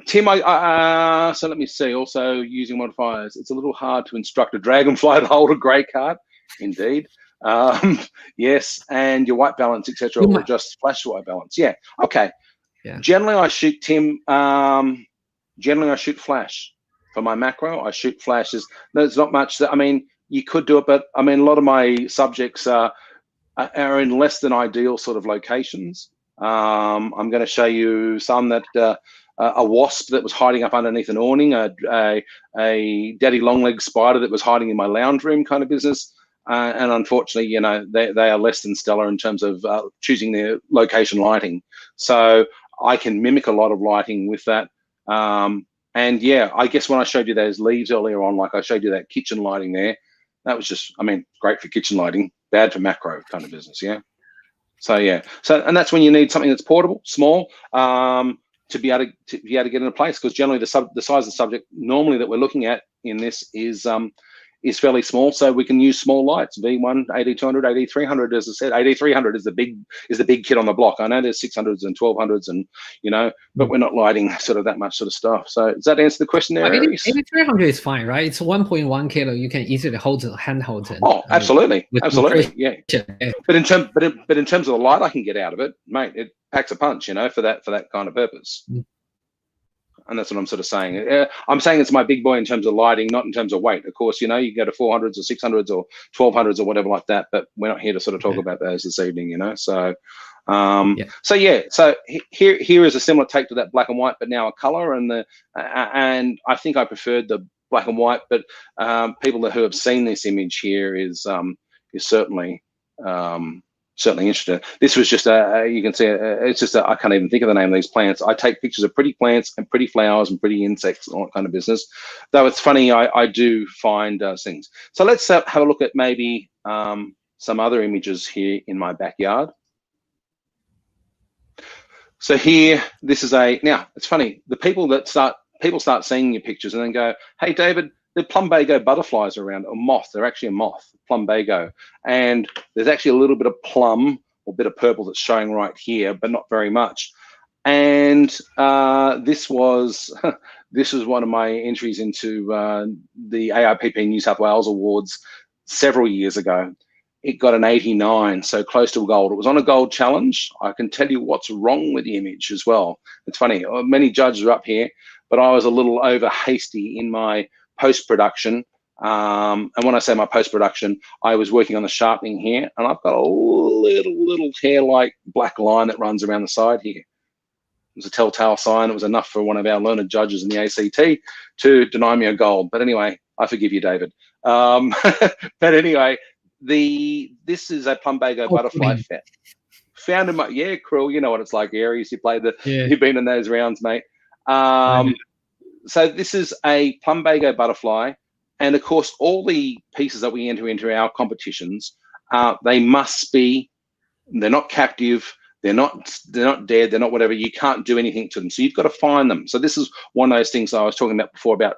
Tim, so let me see. Also using modifiers. It's a little hard to instruct a dragonfly to hold a grey card. Indeed. Yes, and your white balance, etc., or just flash white balance. Yeah. Okay. Yeah. Generally, I shoot generally I shoot flash for my macro. I shoot flashes. There's not much that, I mean, you could do it, but I mean, a lot of my subjects are in less than ideal sort of locations. I'm going to show you some that a wasp that was hiding up underneath an awning, a daddy long-legged spider that was hiding in my lounge room kind of business. And unfortunately, you know, they are less than stellar in terms of choosing their location lighting. So I can mimic a lot of lighting with that. And yeah, I guess when I showed you those leaves earlier on, like I showed you that kitchen lighting there, that was just, I mean, great for kitchen lighting, bad for macro kind of business, yeah. So yeah, and that's when you need something that's portable, small, to be able to get into place, because generally the size of the subject normally that we're looking at in this is fairly small, so we can use small lights. V1, AD200, AD300, as I said, AD300 is the big kid on the block. I know there's 600s and 1200s, and you know, but we're not lighting sort of that much sort of stuff. So does that answer the question there? AD300 is fine, right? It's 1.1 kilo. You can easily handhold it. Oh, absolutely, absolutely, yeah. But in terms of the light I can get out of it, mate, it packs a punch, you know, for that kind of purpose. And that's what I'm sort of saying. I'm saying it's my big boy in terms of lighting, not in terms of weight. Of course, you know, you go to 400s or 600s or 1200s or whatever like that, but we're not here to sort of talk about those this evening, you know. So, so here is a similar take to that black and white, but now a color. And and I think I preferred the black and white, but people who have seen this image here is certainly interested. This was just you can see it's just I can't even think of the name of these plants. I take pictures of pretty plants and pretty flowers and pretty insects and all that kind of business. Though it's funny, I do find things. So let's have a look at maybe some other images here in my backyard. So here, this is now it's funny. The people start seeing your pictures and then go, "Hey, David, the plumbago butterflies are around, or moth. They're actually a moth, plumbago. And there's actually a little bit of plum or bit of purple that's showing right here, but not very much." And this was one of my entries into the AIPP New South Wales Awards several years ago. It got an 89, so close to a gold. It was on a gold challenge. I can tell you what's wrong with the image as well. It's funny, many judges are up here, but I was a little over hasty in my post-production. And when I say my post-production, I was working on the sharpening here, and I've got a little hair-like black line that runs around the side here. It was a telltale sign. It was enough for one of our learned judges in the ACT to deny me a gold. But anyway, I forgive you, David. But anyway, this is a plumbago butterfly found in my Krill. You know what it's like, Aries. You've been in those rounds, mate. So this is a plumbago butterfly, and of course, all the pieces that we enter into our competitions, they must be. They're not captive. They're not dead. They're not whatever. You can't do anything to them. So you've got to find them. So this is one of those things I was talking about before about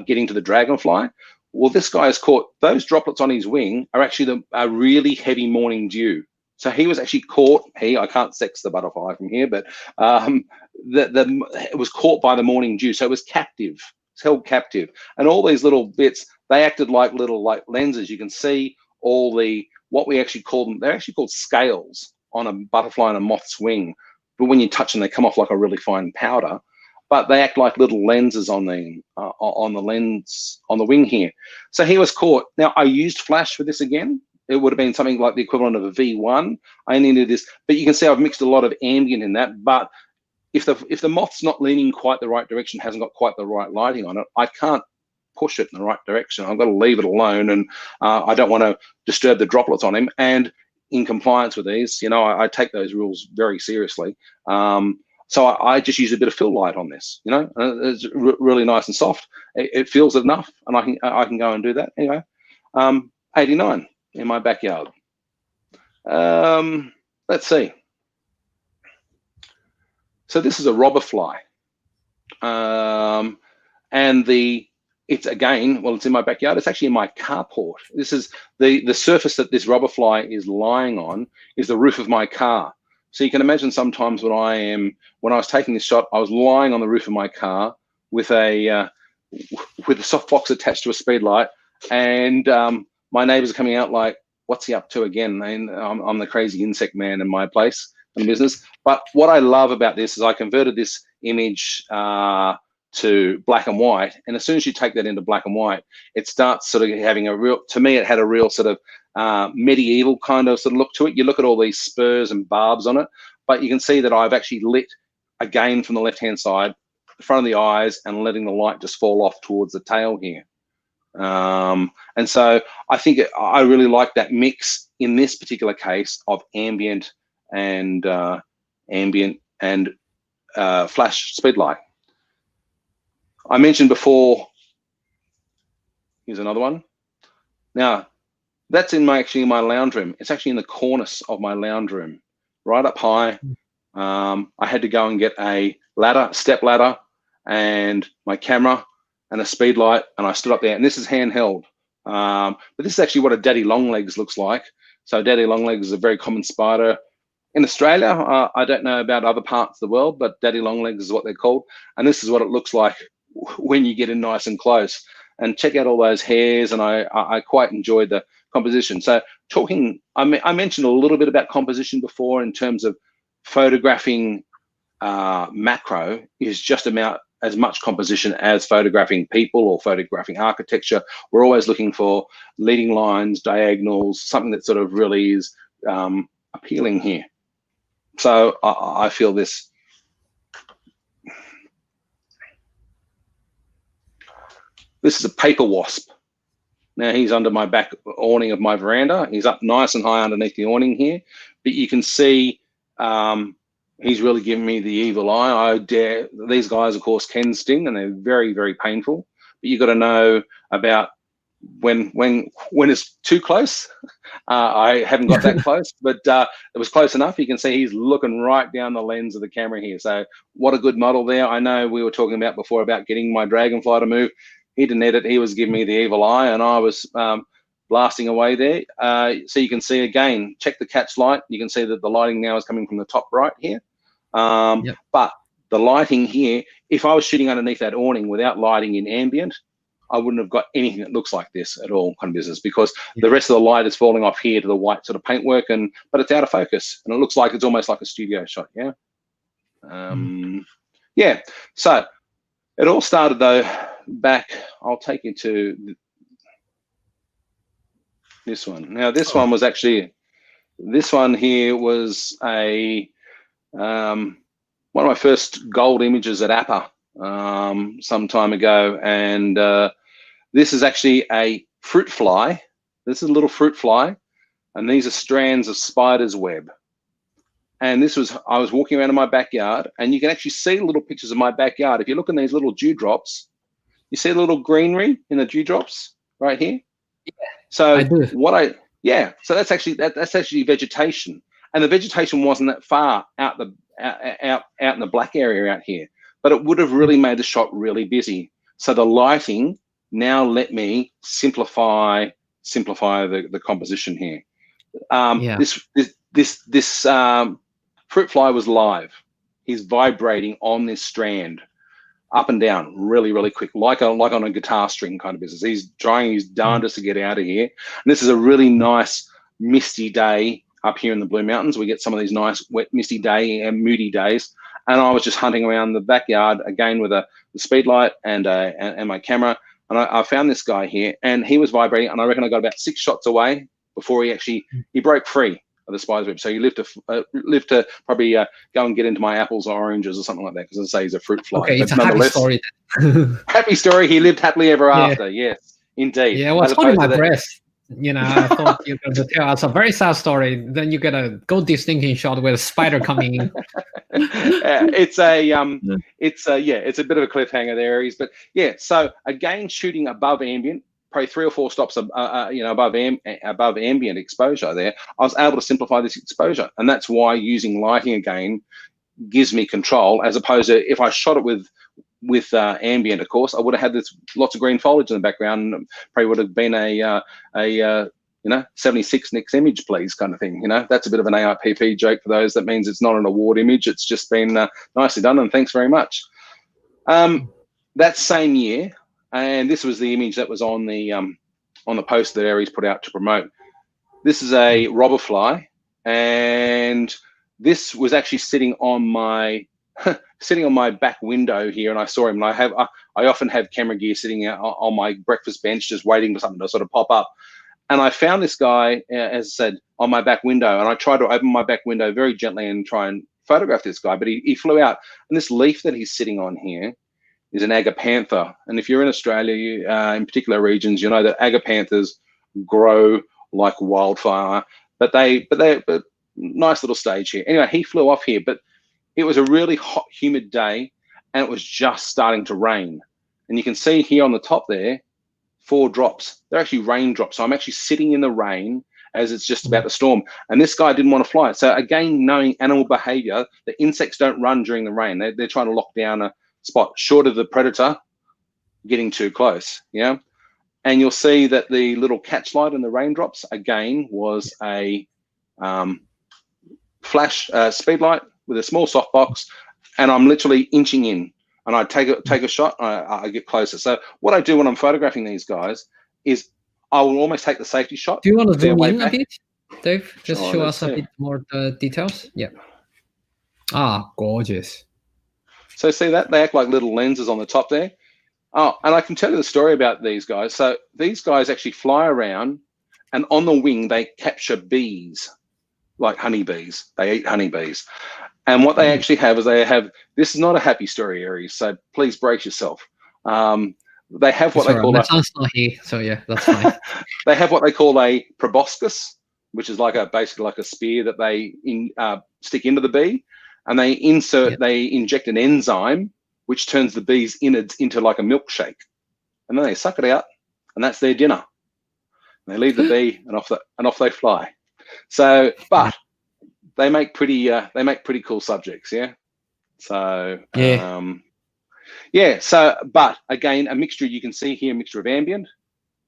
getting to the dragonfly. Well, this guy has caught those droplets on his wing are actually a really heavy morning dew. So he was actually caught. I can't sex the butterfly from here, but it was caught by the morning dew. So it was captive. It's held captive. And all these little bits, they acted like little lenses. You can see all what we actually call them. They're actually called scales on a butterfly and a moth's wing. But when you touch them, they come off like a really fine powder. But they act like little lenses on the wing here. So he was caught. Now I used flash for this again. It would have been something like the equivalent of a V1. I only did this, but you can see I've mixed a lot of ambient in that. But if the moth's not leaning quite the right direction, hasn't got quite the right lighting on it, I can't push it in the right direction. I've got to leave it alone, and I don't want to disturb the droplets on him. And in compliance with these, you know, I take those rules very seriously. So I just use a bit of fill light on this, you know, it's really nice and soft. It feels enough, and I can go and do that. Anyway, 89 in my backyard. Let's see. So this is a robber fly. And it's again, well, it's in my backyard. It's actually in my carport. This is the surface that this robber fly is lying on is the roof of my car. So you can imagine sometimes when I was taking this shot, I was lying on the roof of my car with a softbox attached to a speed light, and my neighbors are coming out like, what's he up to again? And I'm the crazy insect man in my place and business. But what I love about this is I converted this image to black and white, and as soon as you take that into black and white, it starts sort of having a real, to me, it had a real sort of medieval kind of sort of look to it. You look at all these spurs and barbs on it, but you can see that I've actually lit again from the left-hand side, the front of the eyes, and letting the light just fall off towards the tail here. And so I think I really like that mix in this particular case of ambient and flash speed light. I mentioned before, here's another one. Now, that's actually in my lounge room. It's actually in the cornice of my lounge room, right up high. I had to go and get a step ladder, and my camera and a speed light, and I stood up there, and this is handheld. But this is actually what a daddy longlegs looks like. So daddy longlegs is a very common spider in Australia. I don't know about other parts of the world, but daddy longlegs is what they're called. And this is what it looks like when you get in nice and close. And check out all those hairs, and I quite enjoyed the composition. So I mentioned a little bit about composition before in terms of photographing macro is just about as much composition as photographing people or photographing architecture. We're always looking for leading lines, diagonals, something that sort of really is appealing here. So I feel this. This is a paper wasp. Now he's under my back awning of my veranda. He's up nice and high underneath the awning here, but you can see he's really giving me the evil eye. These guys, of course, can sting, and they're very, very painful. But you've got to know about when it's too close. I haven't got that close, but it was close enough. You can see he's looking right down the lens of the camera here. So what a good model there. I know we were talking about before about getting my dragonfly to move. He didn't edit. He was giving me the evil eye, and I was blasting away there. So you can see again, check the catch light. You can see that the lighting now is coming from the top right here. Yep. But the lighting here, if I was shooting underneath that awning without lighting in ambient, I wouldn't have got anything that looks like this at all, kind of business, because the rest of the light is falling off here to the white sort of paintwork, but it's out of focus, and it looks like it's almost like a studio shot. Yeah. Yeah. So it all started though back. I'll take you to this one. Now this one was actually, this one here was one of my first gold images at APA some time ago, and this is actually a fruit fly. This is a little fruit fly, and these are strands of spider's web. And I was walking around in my backyard, and you can actually see little pictures of my backyard. If you look in these little dewdrops, you see the little greenery in the dewdrops right here. Yeah. So so that's actually vegetation, and the vegetation wasn't that far out in the black area out here, but it would have really made the shot really busy. So the lighting now let me simplify the composition here. This fruit fly was live. He's vibrating on this strand, up and down, really, really quick, like on a guitar string kind of business. He's trying his darndest to get out of here. And this is a really nice misty day up here in the Blue Mountains. We get some of these nice wet, misty day and moody days. And I was just hunting around the backyard again with the speed light and my camera. And I found this guy here, and he was vibrating. And I reckon I got about 6 shots away before he broke free of the spider's web. So he lived to probably go and get into my apples or oranges or something like that, because as I say, he's a fruit fly. Okay, it's a happy story then. Happy story. He lived happily ever after. Yes, indeed. Yeah, well, I was holding my breath. You know, I thought you were going to tell us a very sad story. Then you get a gold distinction shot with a spider coming in. It's a bit of a cliffhanger there, but yeah. So again, shooting above ambient, probably 3 or 4 stops, you know, above ambient exposure there, I was able to simplify this exposure. And that's why using lighting again gives me control, as opposed to if I shot it with ambient, of course, I would have had this lots of green foliage in the background. And probably would have been a you know, 76 next image, please, kind of thing. You know, that's a bit of an AIPP joke for those. That means it's not an award image. It's just been nicely done, and thanks very much. That same year, and this was the image that was on the post that Aries put out to promote. This is a robber fly, and this was actually sitting on my back window here, and I saw him. And I often have camera gear sitting out on my breakfast bench, just waiting for something to sort of pop up. And I found this guy, as I said, on my back window, and I tried to open my back window very gently and try and photograph this guy, but he flew out. And this leaf that he's sitting on here is an agapantha. And if you're in Australia, in particular regions, you know that agapanthas grow like wildfire. But nice little stage here. Anyway, he flew off here, but it was a really hot, humid day, and it was just starting to rain. And you can see here on the top there, 4 drops. They're actually raindrops. So I'm actually sitting in the rain as it's just about to storm. And this guy didn't want to fly. So again, knowing animal behavior, the insects don't run during the rain. They're trying to lock down a spot short of the predator getting too close. Yeah. And you'll see that the little catch light in the raindrops, again, was a flash speed light with a small softbox. And I'm literally inching in. And I take a shot, I get closer. So what I do when I'm photographing these guys is I will almost take the safety shot. Do you want to zoom in a bit, Dave? Just show us a bit more details. Yeah. Ah, gorgeous. So see that? They act like little lenses on the top there. Oh, and I can tell you the story about these guys. So these guys actually fly around, and on the wing, they capture bees, like honeybees. They eat honeybees. And what they actually have is this is not a happy story, Aries, so please brace yourself. They have what they call my son's not here, so yeah, that's fine. They have what they call a proboscis, which is basically like a spear that they stick into the bee, and they inject an enzyme which turns the bee's innards into like a milkshake, and then they suck it out, and that's their dinner. And they leave the bee, and off they fly. So, but they make pretty cool subjects, yeah. So So, but again, a mixture. You can see here a mixture of ambient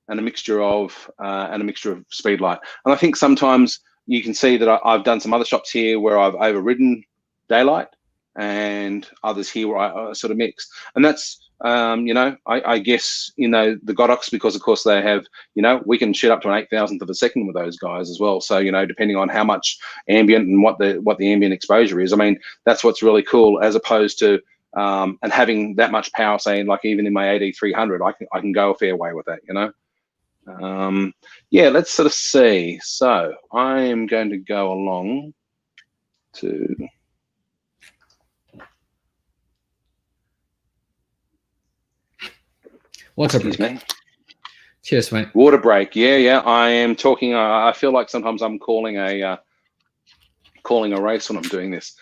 and a mixture of speedlight. And I think sometimes you can see that I've done some other shots here where I've overridden daylight, and others here where I sort of mix. And that's you know, I guess, you know, the Godox, because of course they have, you know, we can shoot up to an 8,000th of a second with those guys as well. So, you know, depending on how much ambient and what the ambient exposure is, I mean, that's what's really cool, as opposed to and having that much power, saying like even in my AD300, I can go a fair way with that, you know. Yeah, let's sort of see. So I am going to go along to water break. Excuse me. Cheers, mate. Water break. Yeah. I am talking. I feel like sometimes I'm calling a race when I'm doing this.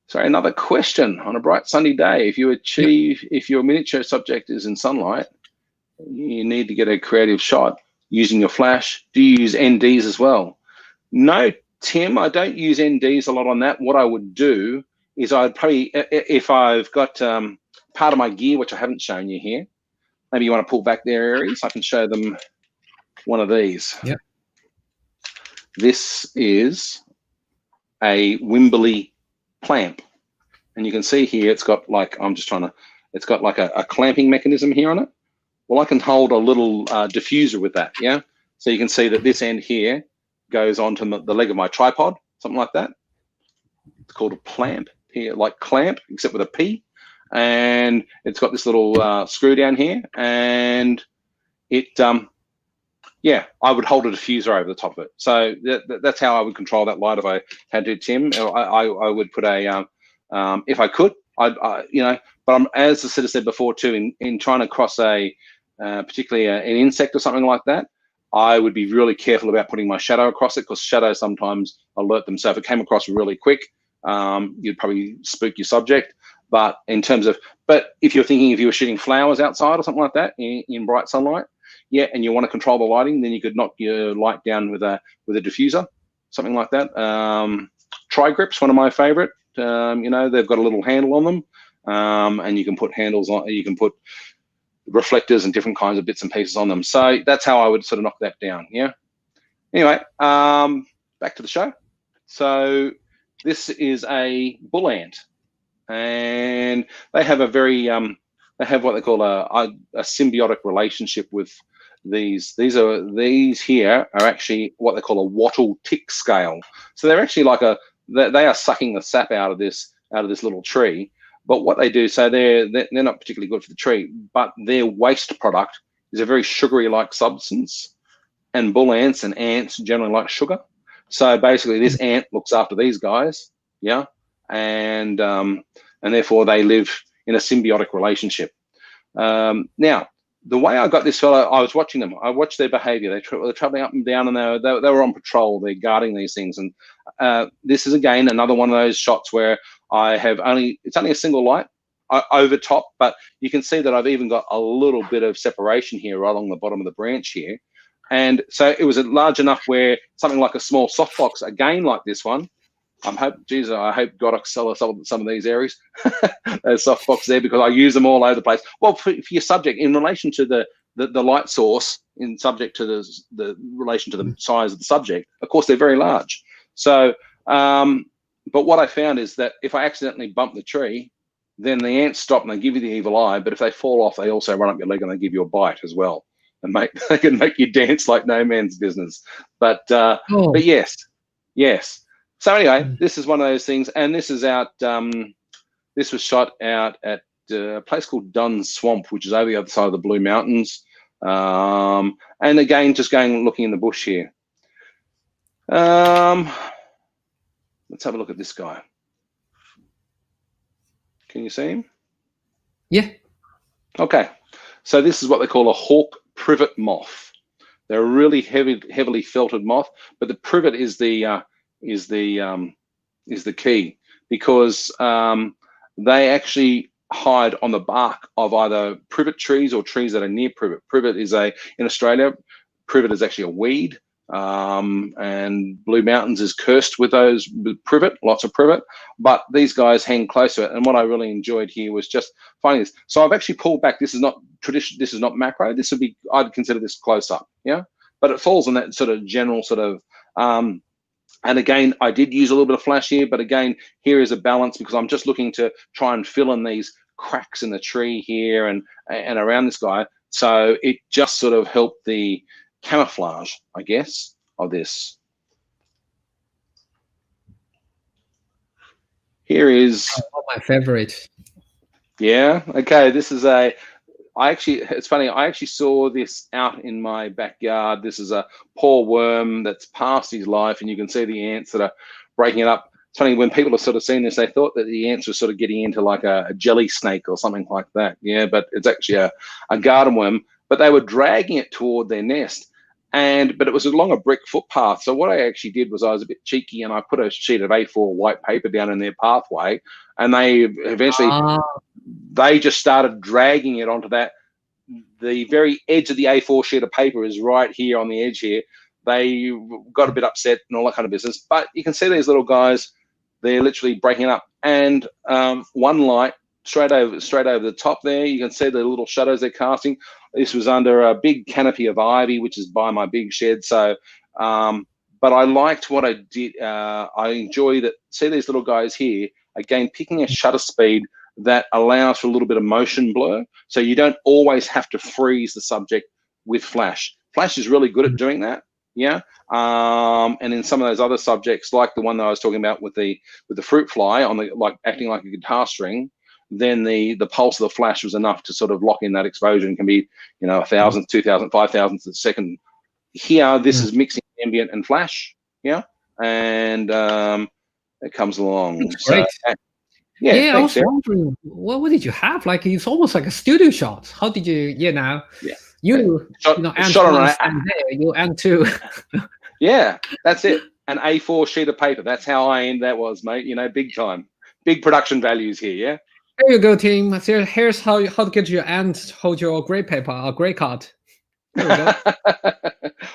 So another question: on a bright sunny day, if your miniature subject is in sunlight, you need to get a creative shot using your flash. Do you use NDs as well? No, Tim, I don't use NDs a lot on that. What I would do is I'd probably, if I've got part of my gear, which I haven't shown you here, maybe you want to pull back there, Aries. I can show them one of these. Yeah. This is a Wimberley clamp. And you can see here, it's got like, it's got like a clamping mechanism here on it. Well, I can hold a little diffuser with that, yeah? So you can see that this end here goes onto the leg of my tripod, something like that. It's called a clamp here, like clamp, except with a P. And it's got this little screw down here, and it, yeah, I would hold a diffuser over the top of it. So that's how I would control that light if I had to, Tim. I would put a, if I could, you know, but as I sort of said before too, in trying to cross particularly an insect or something like that, I would be really careful about putting my shadow across it, because shadows sometimes alert them. So if it came across really quick, you'd probably spook your subject. But in terms of, if you're thinking if you were shooting flowers outside or something like that in bright sunlight, yeah, and you want to control the lighting, then you could knock your light down with a diffuser, something like that. Tri-grip's one of my favorite. You know, they've got a little handle on them, and you can put handles on. You can put reflectors and different kinds of bits and pieces on them. So that's how I would sort of knock that down. Yeah. Anyway, back to the show. So this is a bull ant, and they have a very they have what they call a symbiotic relationship with these. These here are actually what they call a wattle tick scale. So they're actually like they are sucking the sap out of this little tree. But what they do, so they're not particularly good for the tree, but their waste product is a very sugary-like substance, and bull ants and ants generally like sugar. So basically, this ant looks after these guys, yeah, and therefore they live in a symbiotic relationship. Now, the way I got this fellow, I was watching them. I watched their behaviour. They're travelling up and down, and they were on patrol. They're guarding these things, and this is again another one of those shots where I have it's only a single light over top, but you can see that I've even got a little bit of separation here right along the bottom of the branch here. And so it was large enough where something like a small softbox, again like this one, I hope God excel some of these areas, those softbox there, because I use them all over the place. Well, for your subject, in relation to the light source, in subject to the relation to the size of the subject, of course, they're very large. So, but what I found is that if I accidentally bump the tree, then the ants stop and they give you the evil eye. But if they fall off, they also run up your leg and they give you a bite as well. And they can make you dance like no man's business. But yes. So anyway, this is one of those things, and this is out. This was shot out at a place called Dunn Swamp, which is over the other side of the Blue Mountains. And again, just looking in the bush here. Let's have a look at this guy. Can you see him? Yeah. Okay. So this is what they call a hawk privet moth. They're a really heavily felted moth, but the privet is the key, because they actually hide on the bark of either privet trees or trees that are near privet. Privet is in Australia, privet is actually a weed, and Blue Mountains is cursed with privet, lots of privet, but these guys hang close to it. And what I really enjoyed here was just finding this. So I've actually pulled back. This is not traditional. This is not macro. This would be, I'd consider this close up. Yeah, but it falls in that sort of general sort of. And again, I did use a little bit of flash here, but again, here is a balance, because I'm just looking to try and fill in these cracks in the tree here and around this guy. So it just sort of helped the camouflage, I guess, of this. Here is my favorite. Yeah. Okay. This is it's funny. I actually saw this out in my backyard. This is a poor worm that's past his life, and you can see the ants that are breaking it up. It's funny, when people have sort of seen this, they thought that the ants were sort of getting into like a jelly snake or something like that. Yeah, but it's actually a garden worm. But they were dragging it toward their nest, but it was along a brick footpath. So what I actually did was I was a bit cheeky, and I put a sheet of A4 white paper down in their pathway, and they eventually they just started dragging it onto that. The very edge of the A4 sheet of paper is right here on the edge here. They got a bit upset and all that kind of business. But you can see these little guys, they're literally breaking up. And one light straight over the top there, you can see the little shadows they're casting. This was under a big canopy of ivy, which is by my big shed. So, but I liked what I did. I enjoy that. See these little guys here, again, picking a shutter speed that allows for a little bit of motion blur. So you don't always have to freeze the subject with flash. Flash is really good at doing that. Yeah. And in some of those other subjects, like the one that I was talking about with the fruit fly acting like a guitar string, then the pulse of the flash was enough to sort of lock in that exposure, and can be, 1,000, 2,000, 5,000 a second. Here, this is mixing ambient and flash. Yeah. And it comes along. That's great. Yeah, I was wondering, what did you have? Like, it's almost like a studio shot. How did you, and you and two. Yeah, that's it. An A4 sheet of paper. That's how high-end that was, mate. Big time. Big production values here, yeah? There you go, team. Here's how to get your ant hold your grey paper or grey card. There we go.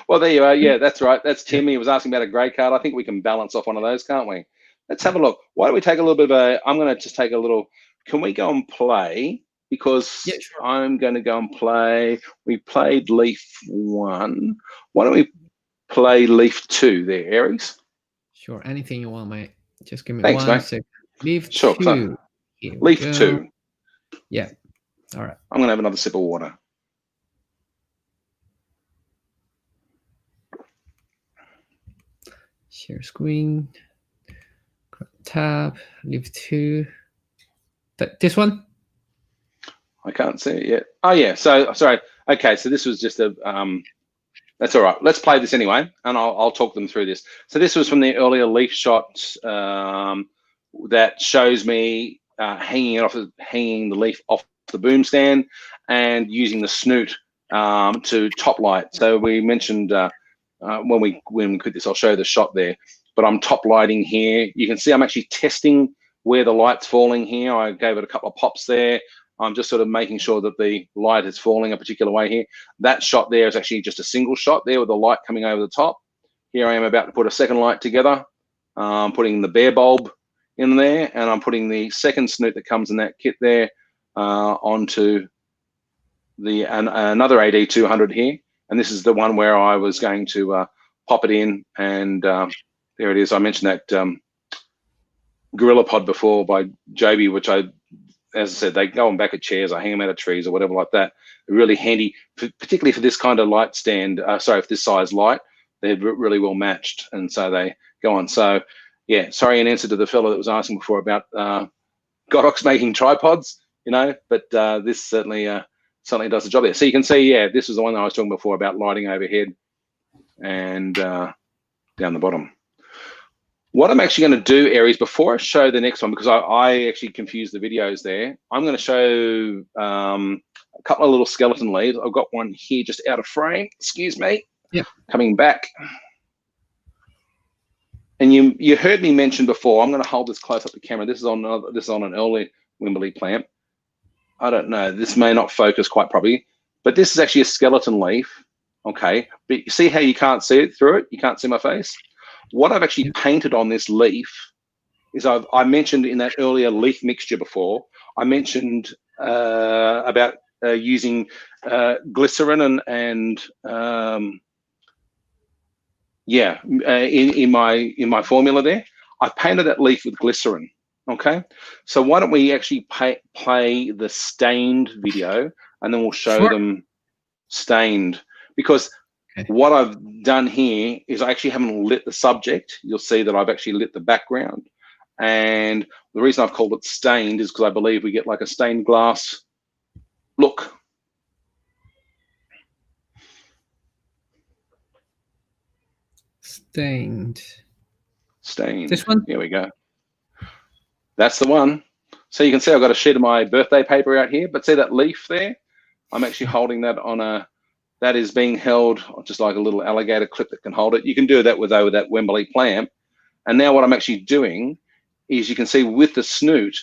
Well, there you are. Yeah, that's right. That's Tim. He was asking about a grey card. I think we can balance off one of those, can't we? Let's have a look. Why don't we take a little bit of a, I'm going to just take a little, can we go and play? Because yeah, sure. I'm going to go and play. We played Leaf 1. Why don't we play Leaf 2 there, Aries? Sure, anything you want, mate. Just give me Thanks, one mate. second. Leaf sure, 2. Leaf 2. Yeah. All right. I'm going to have another sip of water. Share screen. Tab. Leaf 2. This one? I can't see it yet. Oh, yeah. So, sorry. Okay, so this was just a... that's all right. Let's play this anyway, and I'll talk them through this. So this was from the earlier leaf shots that shows me hanging the leaf off the boom stand and using the snoot to top light. So we mentioned when we quit this, I'll show you the shot there. But I'm top lighting here. You can see I'm actually testing where the light's falling here. I gave it a couple of pops there. I'm just sort of making sure that the light is falling a particular way here. That shot there is actually just a single shot there with the light coming over the top. Here I am about to put a second light together. I'm putting the bare bulb in there, and I'm putting the second snoot that comes in that kit there onto the another AD200 here. And this is the one where I was going to pop it in, and there it is. I mentioned that Gorilla Pod before by Joby, which as I said, they go on back of chairs. I hang them out of trees or whatever like that. They're really handy, particularly for this kind of light stand. Sorry, for this size light, they're really well matched, and so they go on. So, yeah, sorry, in answer to the fellow that was asking before about Godox making tripods, but this certainly does the job there. So you can see, yeah, this was the one that I was talking before about lighting overhead and down the bottom. What I'm actually going to do, Aries, before I show the next one, because I actually confused the videos there, I'm going to show a couple of little skeleton leaves. I've got one here just out of frame. Excuse me. Yeah. Coming back. And you heard me mention before, I'm going to hold this close up the camera. This is on an early Wimberley plant. I don't know. This may not focus quite properly, but this is actually a skeleton leaf. Okay. But you see how you can't see it through it? You can't see my face? What I've actually painted on this leaf is I mentioned in that earlier leaf mixture before, I mentioned about using glycerin and in my formula there. I painted that leaf with glycerin. Okay, so why don't we actually play the stained video, and then we'll show them stained, because what I've done here is I actually haven't lit the subject. You'll see that I've actually lit the background. And the reason I've called it stained is because I believe we get like a stained glass look. Stained. This one? Here we go. That's the one. So you can see I've got a sheet of my birthday paper out here, but see that leaf there? I'm actually holding that on that is being held just like a little alligator clip that can hold it. You can do that with that Wimberley plant. And now what I'm actually doing is, you can see with the snoot,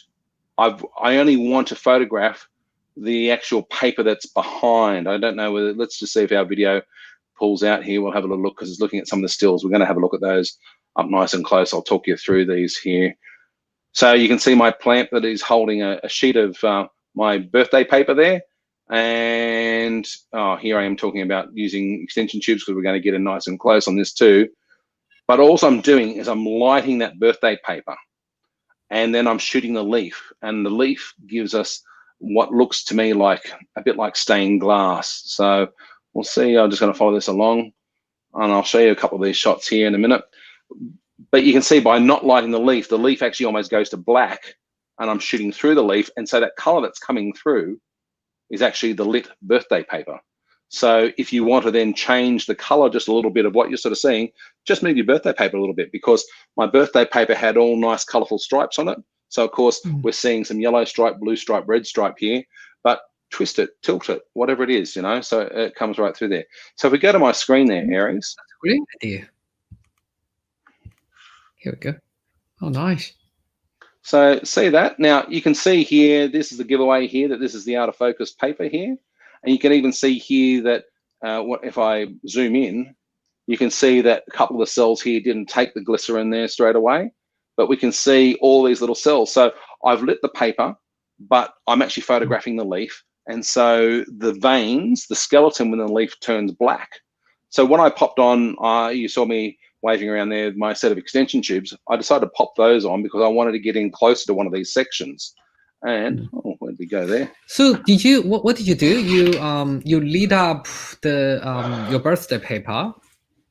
I only want to photograph the actual paper that's behind. I don't know whether, let's just see if our video pulls out here. We'll have a little look, because it's looking at some of the stills. We're going to have a look at those up nice and close. I'll talk you through these here. So you can see my plant that is holding a sheet of my birthday paper there. And here I am talking about using extension tubes, because we're going to get in nice and close on this too. But all I'm doing is I'm lighting that birthday paper, and then I'm shooting the leaf, and the leaf gives us what looks to me like a bit like stained glass. So we'll see. I'm just going to follow this along, and I'll show you a couple of these shots here in a minute. But you can see by not lighting the leaf actually almost goes to black, and I'm shooting through the leaf, and so that color that's coming through is actually the lit birthday paper. So if you want to then change the color just a little bit of what you're sort of seeing, just move your birthday paper a little bit, because my birthday paper had all nice colorful stripes on it. So of course we're seeing some yellow stripe, blue stripe, red stripe here, but twist it, tilt it, whatever it is, so it comes right through there. So if we go to my screen there, Aries. That's a great idea. Here we go. Oh, nice. So see that? Now you can see here, this is the giveaway here, that this is the out of focus paper here. And you can even see here that if I zoom in, you can see that a couple of the cells here didn't take the glycerin there straight away, but we can see all these little cells. So I've lit the paper, but I'm actually photographing the leaf. And so the veins, the skeleton within the leaf turns black. So when I popped on, you saw me waving around there, my set of extension tubes, I decided to pop those on because I wanted to get in closer to one of these sections. And where did we go there? So did you, what did you do? You lit up the your birthday paper?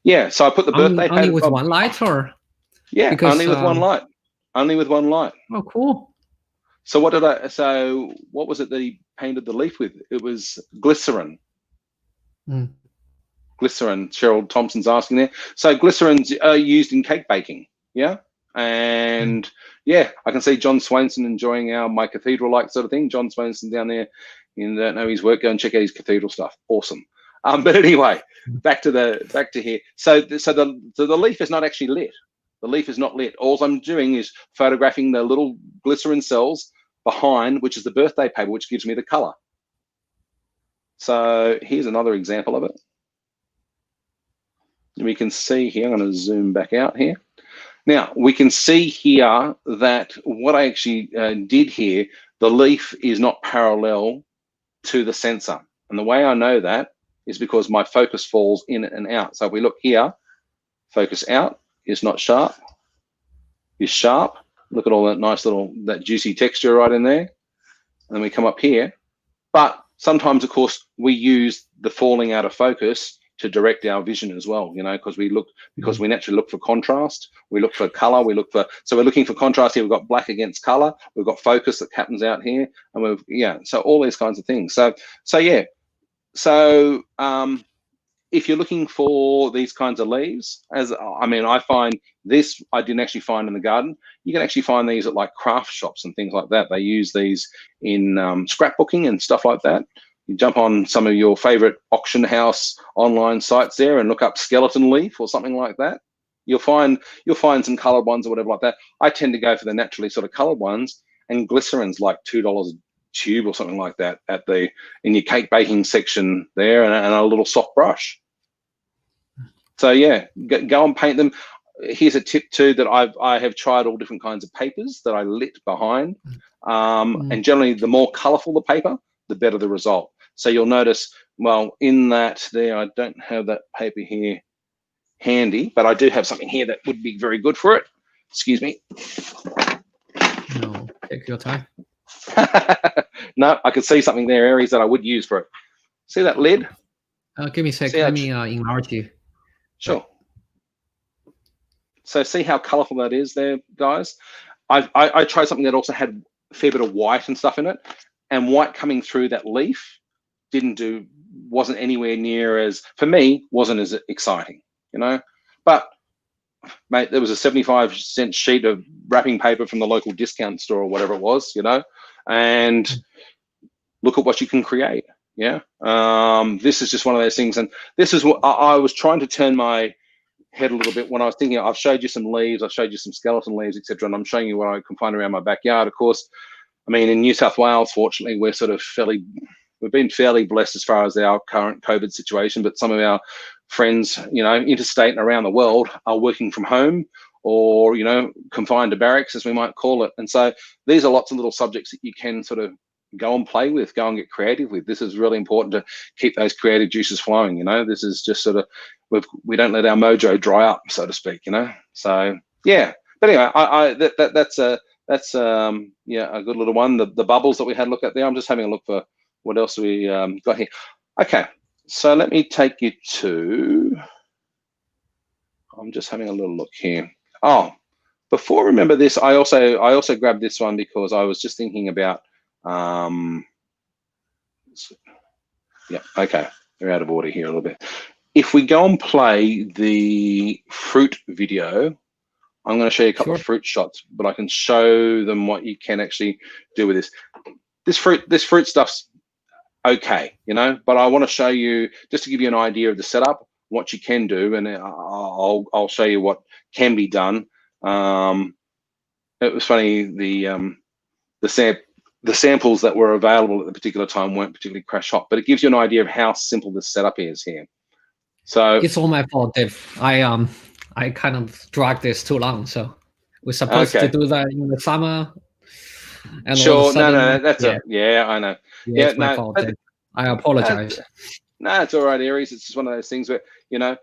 Yeah, so I put the birthday only with one light, or? Yeah, because, only with one light. Only with one light. Oh, cool. So what was it that he painted the leaf with? It was glycerin. Glycerin, Cheryl Thompson's asking there. So glycerins are used in cake baking, yeah? And yeah, I can see John Swainson enjoying my cathedral-like sort of thing. John Swainson down there, you don't know his work, go and check out his cathedral stuff. Awesome. But anyway, back to here. So the leaf is not actually lit. The leaf is not lit. All I'm doing is photographing the little glycerin cells behind, which is the birthday paper, which gives me the color. So here's another example of it. We can see here, I'm going to zoom back out here. Now, we can see here that what I actually did here, the leaf is not parallel to the sensor. And the way I know that is because my focus falls in and out. So if we look here, focus out is not sharp, is sharp. Look at all that nice that juicy texture right in there. And then we come up here. But sometimes, of course, we use the falling out of focus to direct our vision as well, because we naturally look for contrast, we look for color, so we're looking for contrast here. We've got black against color, we've got focus that happens out here, and so all these kinds of things. So if you're looking for these kinds of leaves, I find this, I didn't actually find in the garden. You can actually find these at like craft shops and things like that. They use these in scrapbooking and stuff like that. You jump on some of your favorite auction house online sites there and look up skeleton leaf or something like that. You'll find some colored ones or whatever like that. I tend to go for the naturally sort of colored ones, and glycerin's like $2 a tube or something like that in your cake baking section there, and a little soft brush. So yeah, go and paint them. Here's a tip too, that I have tried all different kinds of papers that I lit behind, and generally the more colorful the paper, the better the result. So you'll notice, well, in that there, I don't have that paper here handy, but I do have something here that would be very good for it. Excuse me. No, take your time. No, I could see something there, areas that I would use for it. See that lid? Give me a sec. Let me enlarge you. Sure. So see how colorful that is there, guys? I tried something that also had a fair bit of white and stuff in it, and white coming through that leaf wasn't anywhere near as, for me, wasn't as exciting, But mate, there was a 75-cent sheet of wrapping paper from the local discount store or whatever it was, and look at what you can create. Yeah. This is just one of those things. And this is what I was trying to turn my head a little bit when I was thinking. I've showed you some leaves, I've showed you some skeleton leaves, etc. And I'm showing you what I can find around my backyard. Of course, in New South Wales, fortunately, we've been fairly blessed as far as our current COVID situation, but some of our friends, interstate and around the world, are working from home or, confined to barracks, as we might call it. And so these are lots of little subjects that you can sort of go and play with, go and get creative with. This is really important to keep those creative juices flowing. This is just sort of, we don't let our mojo dry up, so to speak. So yeah. But anyway, that's a good little one. The bubbles that we had a look at there. I'm just having a look for what else we got here. Okay, so let me take you to. I'm just having a little look here. Oh, before I remember this, I also grabbed this one because I was just thinking about. Yeah, okay, we're out of order here a little bit. If we go and play the fruit video, I'm going to show you a couple of fruit shots, but I can show them what you can actually do with this. This fruit stuff's okay, but I want to show you, just to give you an idea of the setup, what you can do, and I'll show you what can be done. It was funny, the the samples that were available at the particular time weren't particularly crash hot, but it gives you an idea of how simple this setup is here. So it's all my fault, Dave. I kind of dragged this too long. So we're supposed to do that in the summer, and all of a sudden, no, that's I know. Yeah, it's my fault, Dave. I apologize. No, it's all right, Aries. It's just one of those things where, you know,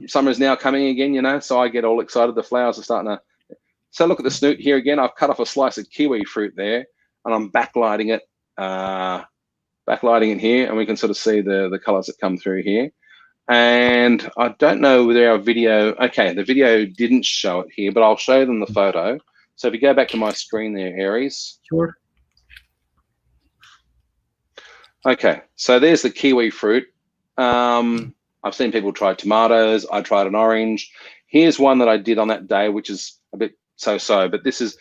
summer is now coming again, you know, so I get all excited. The flowers are starting to. So look at the snoot here again. I've cut off a slice of kiwi fruit there, and I'm backlighting it here, and we can sort of see the colors that come through here. And I don't know whether our video, okay, the video didn't show it here, but I'll show them the photo. So if you go back to my screen there, Aries. Sure. Okay, so there's the kiwi fruit. I've seen people try tomatoes. I tried an orange. Here's one that I did on that day, which is a bit so-so, but this is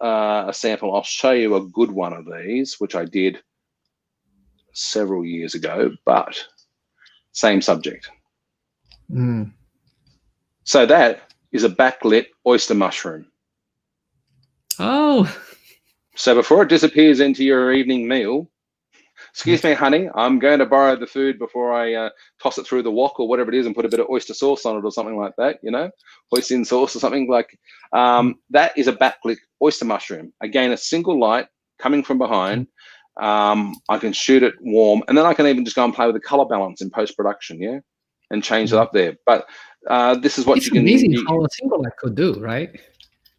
a sample. I'll show you a good one of these, which I did several years ago, but same subject. So that is a backlit oyster mushroom. Oh. So before it disappears into your evening meal, excuse me, honey, I'm going to borrow the food before I toss it through the wok or whatever it is and put a bit of oyster sauce on it or something like that, you know, hoisin sauce or something like that is a backlit oyster mushroom. Again, a single light coming from behind. I can shoot it warm, and then I can even just go and play with the color balance in post-production, yeah, and change it up there. But this is what it's you can. It's amazing how a single light could do, right?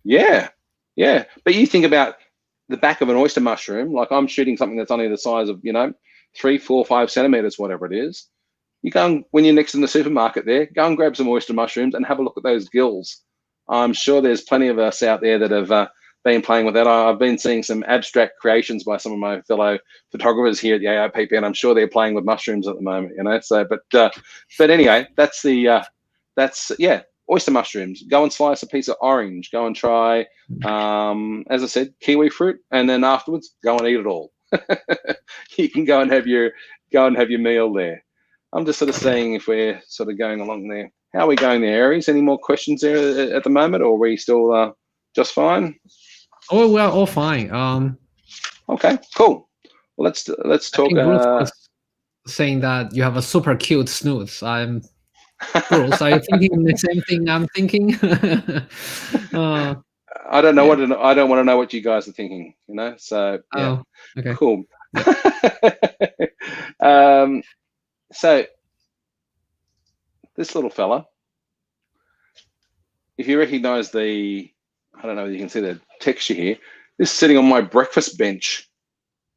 Yeah, yeah. But you think about the back of an oyster mushroom, like I'm shooting something that's only the size of, you know, 3, 4, 5 centimeters, whatever it is. You go and, when you're next in the supermarket there, go and grab some oyster mushrooms and have a look at those gills. I'm sure there's plenty of us out there that have been playing with that. I've been seeing some abstract creations by some of my fellow photographers here at the AIPP, and I'm sure they're playing with mushrooms at the moment, you know. So, but anyway, that's oyster mushrooms. Go and slice a piece of orange. Go and try, as I said, kiwi fruit, and then afterwards, go and eat it all. You can go and have your meal there. I'm just sort of seeing if we're sort of going along there. How are we going there, Aries? Any more questions there at the moment, or are we still just fine? Oh, we're all fine. Okay, cool. Well, let's talk. Bruce was saying that you have a super cute snoot. Bruce, are you thinking the same thing I'm thinking? I don't know I don't want to know what you guys are thinking. You know, so yeah. Oh, okay. Cool. Yeah. So this little fella, if you recognize I don't know if you can see the texture here. This is sitting on my breakfast bench.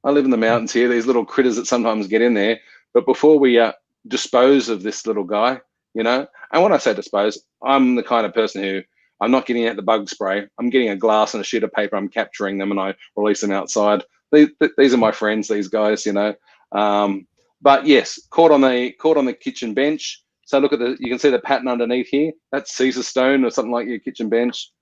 I live in the mountains here. These little critters that sometimes get in there. But before we dispose of this little guy, you know, and when I say dispose, I'm the kind of person who I'm not getting out the bug spray. I'm getting a glass and a sheet of paper. I'm capturing them and I release them outside. These are my friends, these guys, you know. But yes, caught on the kitchen bench. So look at you can see the pattern underneath here. That's Caesar stone or something like your kitchen bench.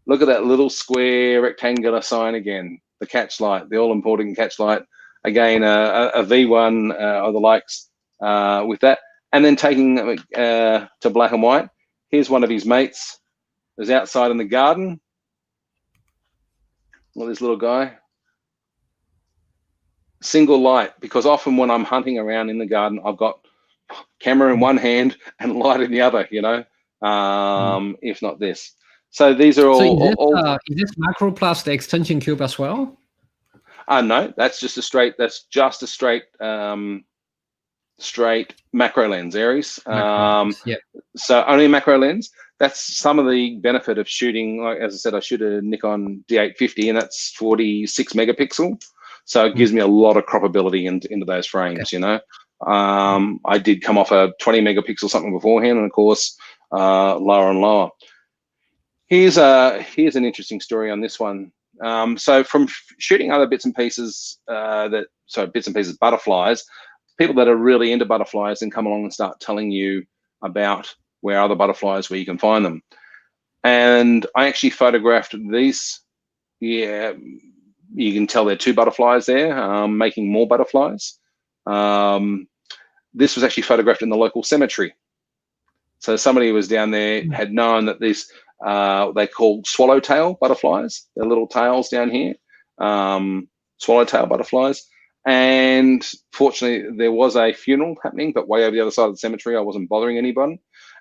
Look at that little square rectangular sign again, the catch light, the all-important catch light. Again, a V1 or the likes with that. And then taking to black and white, here's one of his mates who's outside in the garden. Well, this little guy. Single light, because often when I'm hunting around in the garden, I've got camera in one hand and light in the other, you know, if not this. So these are all. Is this macroplastic extension cube as well? No, that's just a straight. That's just a straight macro lens, Aries. Yeah. So only macro lens. That's some of the benefit of shooting. Like as I said, I shoot a Nikon D850, and that's 46 megapixel. So it gives me a lot of croppability into those frames. You know, I did come off a 20 megapixel something beforehand, and of course, lower and lower. Here's an interesting story on this one. So from shooting other bits and pieces, butterflies, people that are really into butterflies then come along and start telling you about where other butterflies, where you can find them. And I actually photographed these. Yeah, you can tell there are 2 butterflies there, making more butterflies. This was actually photographed in the local cemetery. So somebody who was down there had known that these, they call swallowtail butterflies. They're little tails down here. swallowtail butterflies. And fortunately, there was a funeral happening, but way over the other side of the cemetery. I wasn't bothering anyone.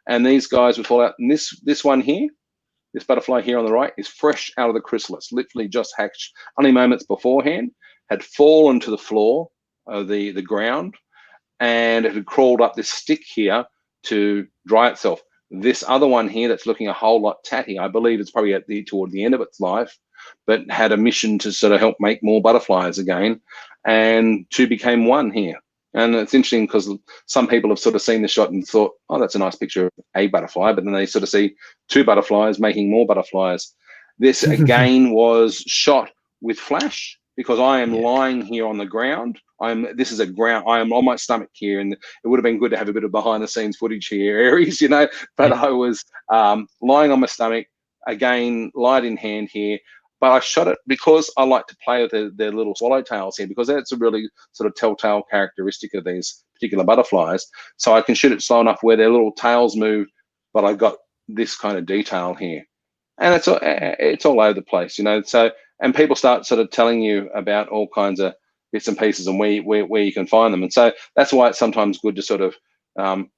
And these guys would fall out. And this one here, this butterfly here on the right, is fresh out of the chrysalis, literally just hatched only moments beforehand, had fallen to the floor of the ground, and it had crawled up this stick here to dry itself. This other one here that's looking a whole lot tatty, I believe it's probably toward the end of its life, but had a mission to sort of help make more butterflies again, and two became one here. And it's interesting because some people have sort of seen the shot and thought, oh, that's a nice picture of a butterfly, but then they sort of see two butterflies making more butterflies. This again was shot with flash, because I am lying here on the ground. This is a ground. I am on my stomach here, and it would have been good to have a bit of behind the scenes footage here, Aries, you know. But I was lying on my stomach, again, light in hand here. But I shot it because I like to play with their little swallowtails here, because that's a really sort of telltale characteristic of these particular butterflies. So I can shoot it slow enough where their little tails move, but I got this kind of detail here, and it's all over the place, you know. So, and people start sort of telling you about all kinds of bits and pieces and where you can find them. And so that's why it's sometimes good to sort of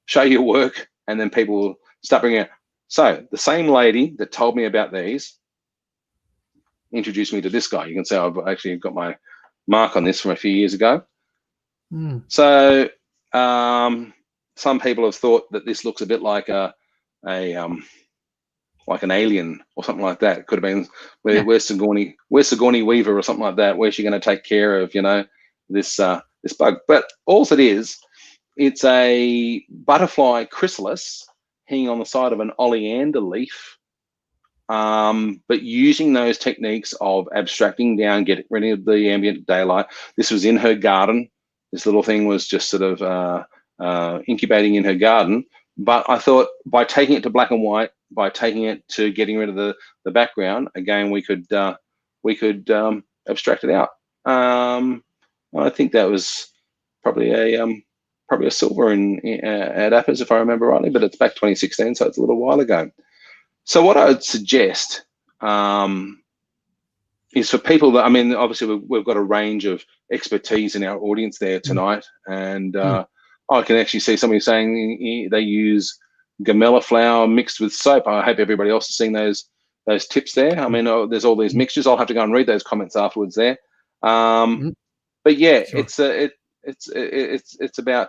show your work, and then people will start bringing it. So the same lady that told me about these introduced me to this guy. You can see I've actually got my mark on this from a few years ago. So some people have thought that this looks a bit like like an alien or something like that. It could have been where's Sigourney Weaver or something like that. Where's she going to take care of, you know, this bug? But all it is, it's a butterfly chrysalis hanging on the side of an oleander leaf, but using those techniques of abstracting down, getting rid of the ambient daylight. This was in her garden. This little thing was just sort of incubating in her garden. But I thought by taking it to black and white, by taking it to getting rid of the background, again, we could abstract it out. I think that was probably a silver at Appers, if I remember rightly, but it's back 2016, so it's a little while ago. So what I would suggest is for people that, I mean, obviously we've got a range of expertise in our audience there tonight, and I can actually see somebody saying they use gamella flour mixed with soap. I hope everybody else has seen those tips there. I mean, there's all these mixtures. I'll have to go and read those comments afterwards there. But yeah, sure. It's about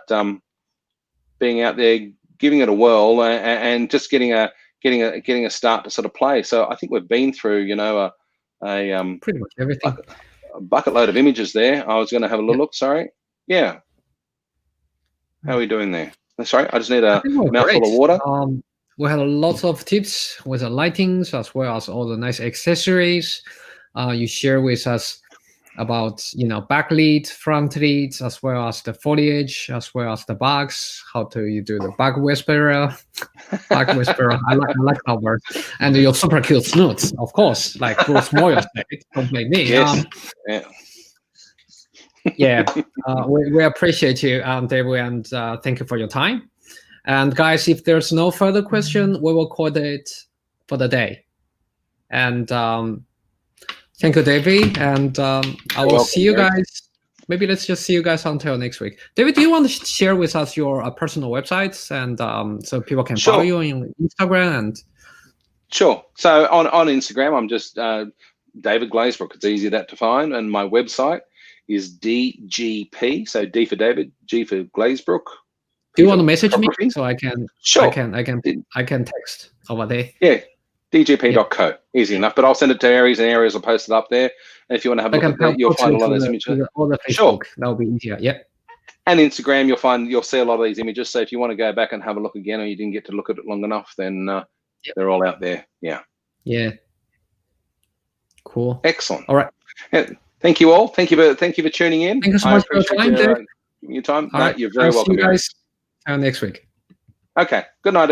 being out there, giving it a whirl, and just getting a start to sort of play. So I think we've been through, you know, pretty much everything. A bucket load of images there. I was going to have a little look. Sorry. Yeah. How are we doing there? Sorry, I just need a mouthful of water. We had a lot of tips with the lightings, as well as all the nice accessories. You share with us about, you know, backlit, front lit, as well as the foliage, as well as the bugs. How do you do the bug whisperer? Bug whisperer. I like that word. And your super cute snoots, of course, like Bruce Moyer said. Don't blame me. Yes. Yeah, we appreciate you, David, and thank you for your time. And guys, if there's no further question, we will call it for the day. And thank you, David. And I will see you guys. Maybe let's just see you guys until next week. David, do you want to share with us your personal websites, and so people can follow you on Instagram? And sure. So on Instagram, I'm just David Glazebrook. It's easy that to find, and my website is DGP, so D for David, G for Glazebrook. Do you want to message me so I can? Sure. I can text over there. Yeah, dgp.co, easy enough. But I'll send it to Aries, and Aries will post it up there. And if you want to have a look at that, you'll find a lot of those images. Sure, that'll be easier. Yep. And Instagram, you'll see a lot of these images. So if you want to go back and have a look again, or you didn't get to look at it long enough, then they're all out there. Yeah. Yeah. Cool. Excellent. All right. Yeah. Thank you all. Thank you for tuning in. Thank you so much for your time, Dave. Your time. All right. You're very welcome. See you guys next week. Okay. Good night.